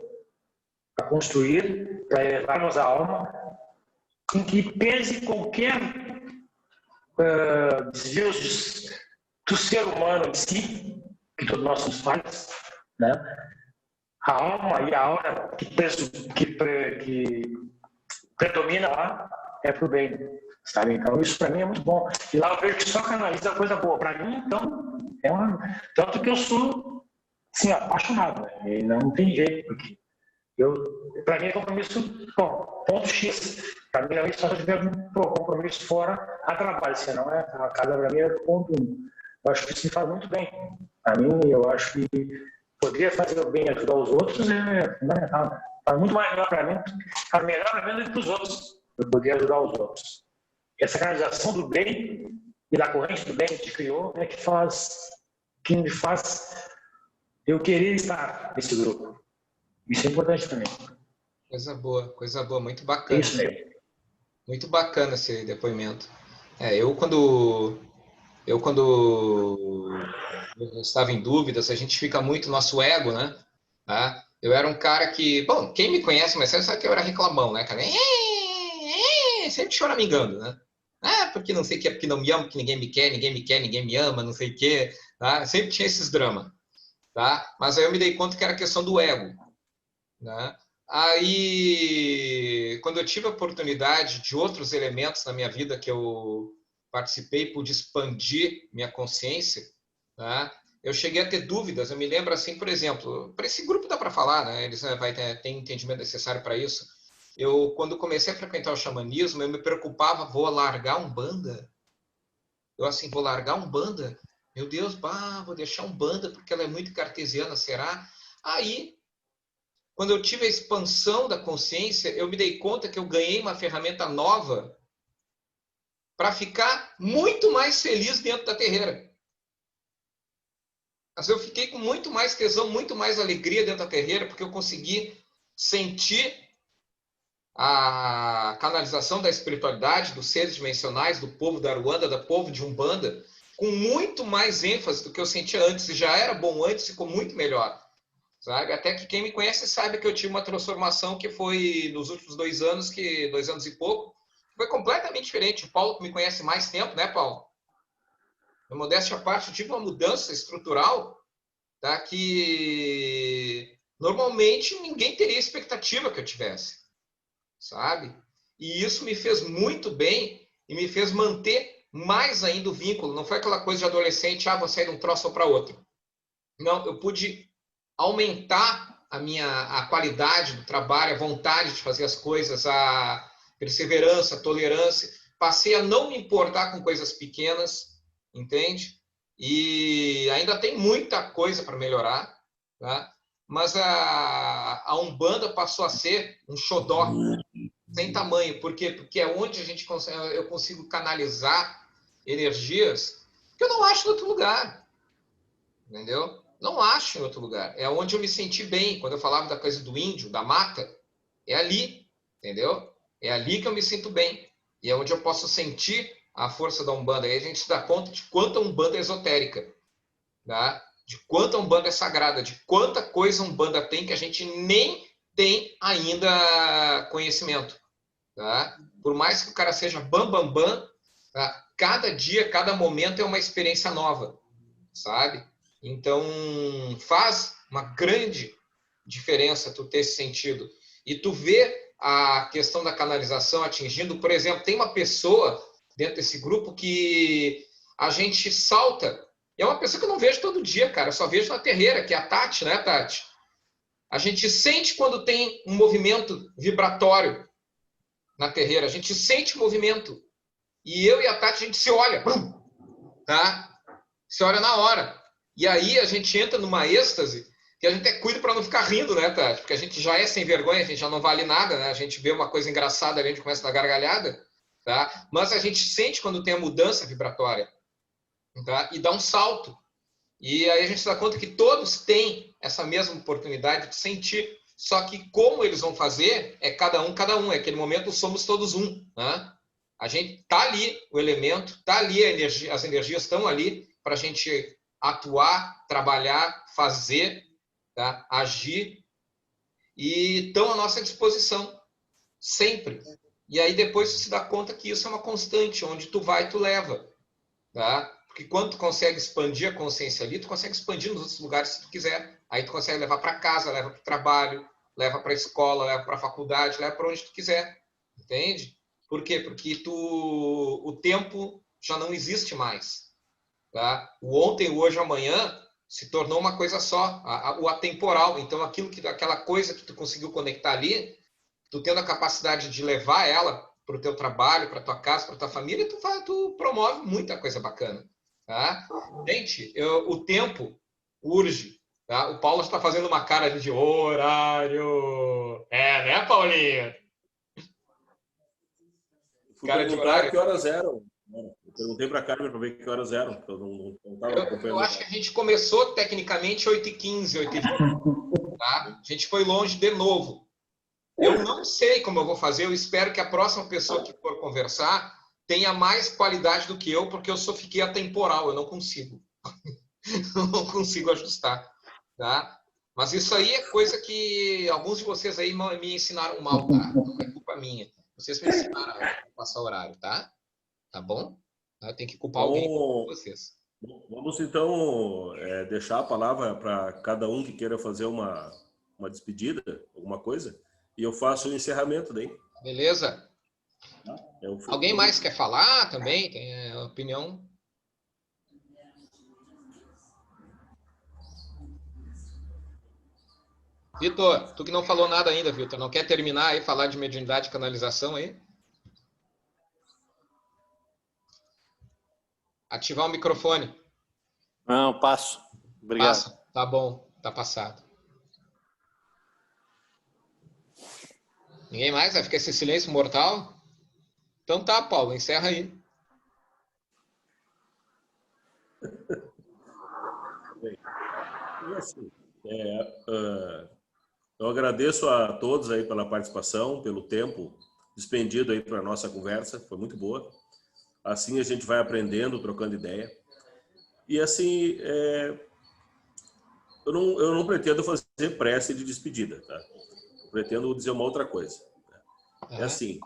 Para construir, para elevarmos a alma, em que pese qualquer desvio do ser humano em si, que todos nós somos falhos, né? A alma e a aura que predomina lá é para o bem, sabe? Então isso para mim é muito bom. E lá eu vejo que só canaliza coisa boa. Para mim, então, tanto que eu sou, assim, apaixonado, né? E não tem jeito, porque para mim é compromisso, bom, ponto X. Para mim não é só se tiver compromisso fora a trabalho, senão a casa para mim é ponto 1. Eu acho que isso me faz muito bem. Para mim, eu acho que poder fazer o bem e ajudar os outros é fundamental. Faz muito mais melhor para mim, faz melhor para mim do que para os outros, eu poder ajudar os outros. Essa canalização do bem e da corrente do bem que a gente criou é que me faz eu querer estar nesse grupo. Isso é importante também. Coisa boa, muito bacana. Isso mesmo. Muito bacana esse depoimento. Eu quando eu estava em dúvida, se a gente fica muito nosso ego, né? Tá? Eu era um cara que, bom, quem me conhece, mas sabe que eu era reclamão, né, cara? Sempre choramingando, né? Porque não sei o que, porque não me amo, porque ninguém me quer, ninguém me ama, não sei o que, tá? Sempre tinha esses dramas, tá? Mas aí eu me dei conta que era questão do ego, né? Aí quando eu tive a oportunidade de outros elementos na minha vida que eu participei, pude expandir minha consciência, né? Eu cheguei a ter dúvidas. Eu me lembro assim, por exemplo, para esse grupo dá para falar, né? Eles têm entendimento necessário para isso. Eu, quando comecei a frequentar o xamanismo, eu me preocupava, vou largar Umbanda? Eu assim, vou largar Umbanda? Meu Deus, vou deixar Umbanda porque ela é muito cartesiana, será? Aí, quando eu tive a expansão da consciência, eu me dei conta que eu ganhei uma ferramenta nova para ficar muito mais feliz dentro da terreira. Mas eu fiquei com muito mais tesão, muito mais alegria dentro da terreira, porque eu consegui sentir a canalização da espiritualidade, dos seres dimensionais, do povo da Aruanda, do povo de Umbanda, com muito mais ênfase do que eu sentia antes. E já era bom antes, ficou muito melhor. Sabe? Até que quem me conhece sabe que eu tive uma transformação que foi nos últimos 2 anos, 2 anos e pouco, foi completamente diferente. O Paulo, que me conhece mais tempo, né, Paulo? Na modéstia à parte, eu tive uma mudança estrutural, tá, que normalmente ninguém teria expectativa que eu tivesse, sabe? E isso me fez muito bem e me fez manter mais ainda o vínculo. Não foi aquela coisa de adolescente, vou sair de um troço para outro. Não, eu pude aumentar a qualidade do trabalho, a vontade de fazer as coisas, a perseverança, a tolerância. Passei a não me importar com coisas pequenas, entende? E ainda tem muita coisa para melhorar, tá? Mas a Umbanda passou a ser um xodó sem tamanho. Por quê? Porque é onde eu consigo canalizar energias que eu não acho em outro lugar. Entendeu? Não acho em outro lugar. É onde eu me senti bem. Quando eu falava da coisa do índio, da mata, é ali. Entendeu? É ali que eu me sinto bem. E é onde eu posso sentir a força da Umbanda. Aí a gente se dá conta de quanto a Umbanda é esotérica. Tá? De quanto a Umbanda é sagrada. De quanta coisa a Umbanda tem que a gente nem tem ainda conhecimento. Tá? Por mais que o cara seja bam, tá? Cada dia, cada momento é uma experiência nova. Sabe? Então, faz uma grande diferença tu ter esse sentido. E tu vê a questão da canalização atingindo, por exemplo, tem uma pessoa dentro desse grupo que a gente salta. E é uma pessoa que eu não vejo todo dia, cara. Eu só vejo na terreira, que é a Tati, né, Tati? A gente sente quando tem um movimento vibratório na terreira. A gente sente movimento. E eu e a Tati, a gente se olha. Tá? Se olha na hora. E aí a gente entra numa êxtase que a gente até cuida para não ficar rindo, né, Tati? Porque a gente já é sem vergonha, a gente já não vale nada, né? A gente vê uma coisa engraçada ali, a gente começa a dar gargalhada, tá? Mas a gente sente quando tem a mudança vibratória, tá? E dá um salto. E aí a gente se dá conta que todos têm essa mesma oportunidade de sentir. Só que como eles vão fazer, é cada um. É aquele momento somos todos um, né? A gente tá ali, o elemento, tá ali a energia, as energias estão ali para a gente atuar, trabalhar, fazer, tá? Agir, e estão à nossa disposição, sempre. E aí depois você se dá conta que isso é uma constante, onde tu vai, tu leva. Tá? Porque quando tu consegue expandir a consciência ali, tu consegue expandir nos outros lugares se tu quiser. Aí tu consegue levar para casa, leva para o trabalho, leva para a escola, leva para a faculdade, leva para onde tu quiser. Entende? Por quê? Porque o tempo já não existe mais. Tá? O ontem, o hoje, o amanhã se tornou uma coisa só, o atemporal. Então, aquela coisa que tu conseguiu conectar ali, tu tendo a capacidade de levar ela para o teu trabalho, para tua casa, para tua família, tu promove muita coisa bacana. Tá? Gente, o tempo urge. Tá? O Paulo está fazendo uma cara ali de horário. É, né, Paulinho? Fui perguntar que horas eram. Eu perguntei para a Carmen para ver que horas eram. Eu não estava acompanhando. Eu acho que a gente começou tecnicamente 8h15, 8h20. Tá? A gente foi longe de novo. Eu não sei como eu vou fazer. Eu espero que a próxima pessoa que for conversar tenha mais qualidade do que eu, porque eu só fiquei atemporal. Eu não consigo. Eu não consigo ajustar. Tá? Mas isso aí é coisa que alguns de vocês aí me ensinaram mal, tá? Não é culpa minha. Vocês me ensinaram a passar horário, tá? Tá bom? Eu tenho que culpar alguém por vocês. Vamos então deixar a palavra para cada um que queira fazer uma despedida, alguma coisa, e eu faço o encerramento daí. Beleza? É Alguém mais quer falar também? Tem opinião? Vitor, tu que não falou nada ainda, Vitor. Não quer terminar aí, falar de mediunidade e canalização aí? Ativar o microfone. Não, passo. Obrigado. Passa. Tá bom, tá passado. Ninguém mais? Vai ficar esse silêncio mortal? Então tá, Paulo, encerra aí. E assim, eu agradeço a todos aí pela participação, pelo tempo despendido aí para a nossa conversa, foi muito boa. Assim a gente vai aprendendo, trocando ideia. E assim, eu não pretendo fazer prece de despedida, tá? Eu pretendo dizer uma outra coisa. É assim,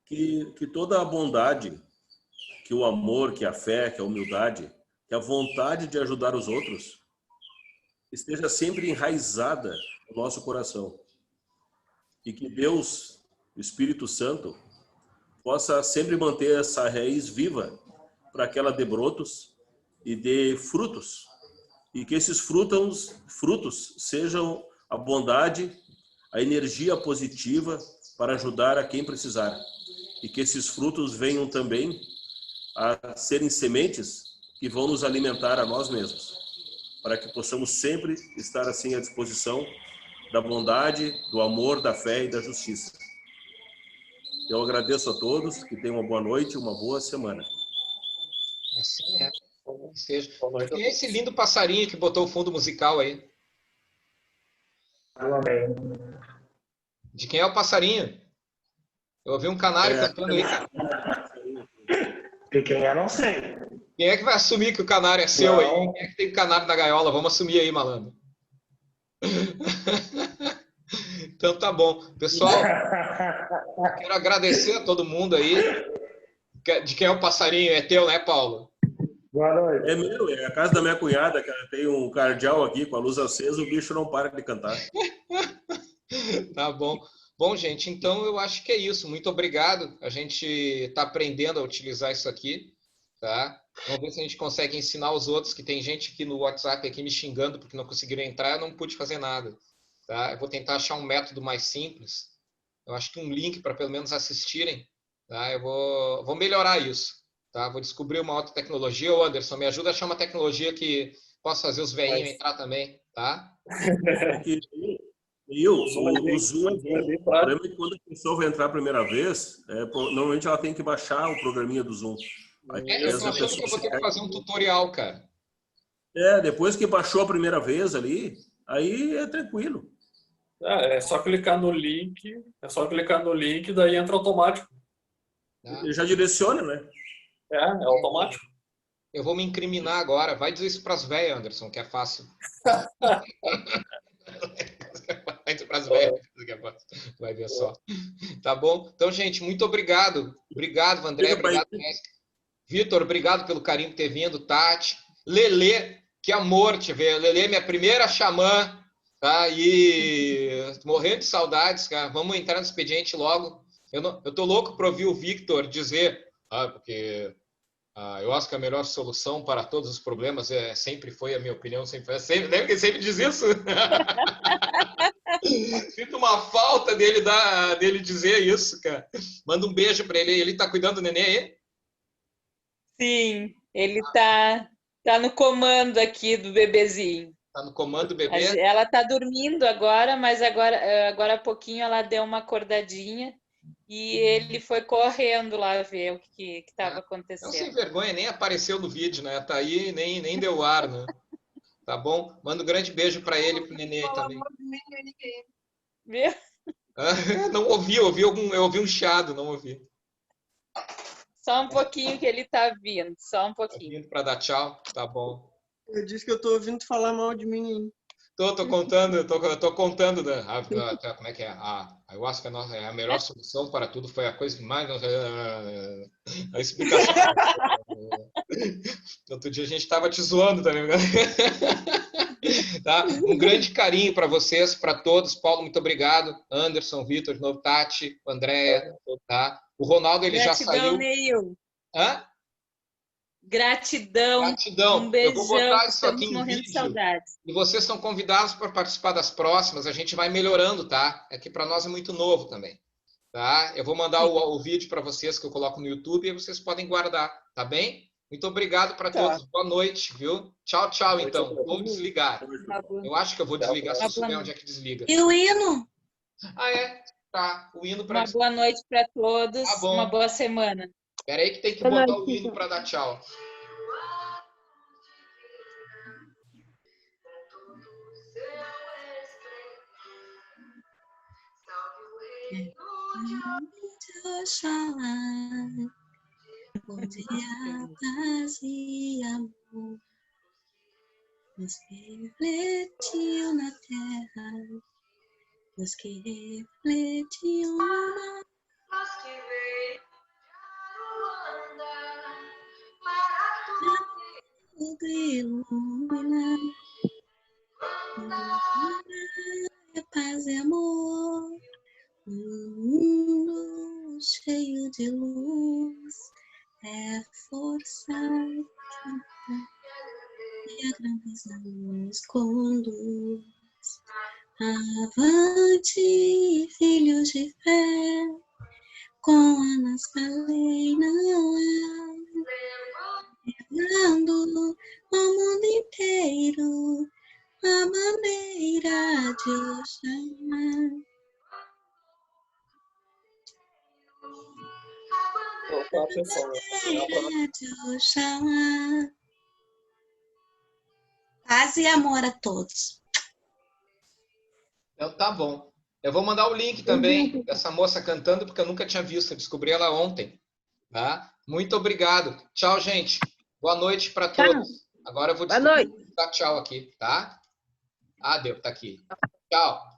que toda a bondade, que o amor, que a fé, que a humildade, que a vontade de ajudar os outros esteja sempre enraizada no nosso coração. E que Deus, o Espírito Santo, possa sempre manter essa raiz viva para que ela dê brotos e dê frutos. E que esses frutos sejam a bondade, a energia positiva para ajudar a quem precisar. E que esses frutos venham também a serem sementes que vão nos alimentar a nós mesmos, para que possamos sempre estar assim à disposição da bondade, do amor, da fé e da justiça. Eu agradeço a todos, que tenham uma boa noite e uma boa semana. Assim é. Seja. E esse lindo passarinho que botou o fundo musical aí? De quem é o passarinho? Eu ouvi um canário cantando aí, cara. De quem é, não sei. Quem é que vai assumir que o canário é seu aí? Quem é que tem canário na gaiola? Vamos assumir aí, malandro. Então tá bom. Pessoal, quero agradecer a todo mundo aí. De quem é o passarinho? É teu, né, Paulo? Boa noite. É meu, é a casa da minha cunhada, cara. Tem um cardeal aqui com a luz acesa, o bicho não para de cantar. Tá bom. Bom, gente, então eu acho que é isso. Muito obrigado. A gente está aprendendo a utilizar isso aqui, tá? Vamos ver se a gente consegue ensinar os outros, que tem gente aqui no WhatsApp aqui me xingando porque não conseguiram entrar, eu não pude fazer nada, tá? Eu vou tentar achar um método mais simples. Eu acho que um link para pelo menos assistirem, tá? Eu vou melhorar isso, tá? Vou descobrir uma outra tecnologia. Ô, Anderson, me ajuda a achar uma tecnologia que possa fazer os velhinhos entrar também, tá? E o Zoom é bom. O problema é que quando a pessoa vai entrar a primeira vez, normalmente ela tem que baixar o programinha do Zoom. Aí, eu tô achando que eu vou ter que fazer um tutorial, cara. Depois que baixou a primeira vez ali, aí é tranquilo. É só clicar no link, daí entra automático. Já direciona, né? É automático. Eu vou me incriminar agora. Vai dizer isso para as velhas, Anderson, que é fácil. Vai dizer para as velhas que é fácil. Vai ver só. Tá bom? Então, gente, muito obrigado. Obrigado, André. Obrigado, Jéssica. Vitor, obrigado pelo carinho por ter vindo. Tati. Lelê, que amor te ver. Lelê, minha primeira xamã. Tá? E morrendo de saudades, cara. Vamos entrar no expediente logo. Eu tô louco para ouvir o Victor dizer, porque eu acho que a melhor solução para todos os problemas sempre foi a minha opinião, sempre foi. Lembra que ele sempre diz isso? Sinto uma falta dele dizer isso, cara. Manda um beijo para ele. Ele tá cuidando do neném aí? Sim, ele tá no comando aqui do bebezinho. Tá no comando do bebê? Ela tá dormindo agora, mas agora há pouquinho ela deu uma acordadinha e ele foi correndo lá ver o que estava acontecendo. Não, sem vergonha, nem apareceu no vídeo, né? Tá aí, nem deu ar, né? Tá bom? Manda um grande beijo para ele e pro neném também. Viu? Não ouvi, eu ouvi um chiado, não ouvi. Só um pouquinho que ele tá vindo, só um pouquinho. Tá vindo para dar tchau, tá bom. Eu disse que eu tô ouvindo falar mal de mim. Tô contando, né? Como é que é? Eu acho que a melhor solução para tudo foi a coisa que mais... A explicação. Outro dia a gente tava te zoando também. Tá? Um grande carinho para vocês, para todos. Paulo, muito obrigado. Anderson, Vitor, de novo, Tati, Andréia, tá? O Ronaldo, ele já saiu. Neil. Hã? Gratidão. Gratidão. Um beijão. Eu vou botar isso aqui Estamos em morrendo vídeo. de saudades. E vocês são convidados para participar das próximas. A gente vai melhorando, tá? É que para nós é muito novo também. Tá? Eu vou mandar o vídeo para vocês que eu coloco no YouTube e vocês podem guardar, tá bem? Muito obrigado para todos. Boa noite, viu? Tchau, tchau, então. Vou desligar. Eu acho que eu vou desligar se eu souber onde é que desliga. E o hino? Ah, é? Tá. O hino para... Uma boa noite para todos. Tá bom. Uma boa semana. Espera aí que tem que botar o hino para dar tchau. Oxalá, bom dia, paz e amor, luz que refletiu na terra, luz que refletiu no mar, luz que veio o grilo é paz e amor. Mundo cheio de luz, é força e a grandeza nos conduz. Avante, filhos de fé, com a nossa lei não é, levando ao mundo inteiro a bandeira de Oxalá. Opa, pessoal. Paz e amor a todos. Então tá bom. Eu vou mandar o link também dessa moça cantando, porque eu nunca tinha visto. Eu descobri ela ontem. Tá? Muito obrigado. Tchau, gente. Boa noite para todos. Agora eu vou dar tchau aqui, tá? Ah, deu, tá aqui. Tchau.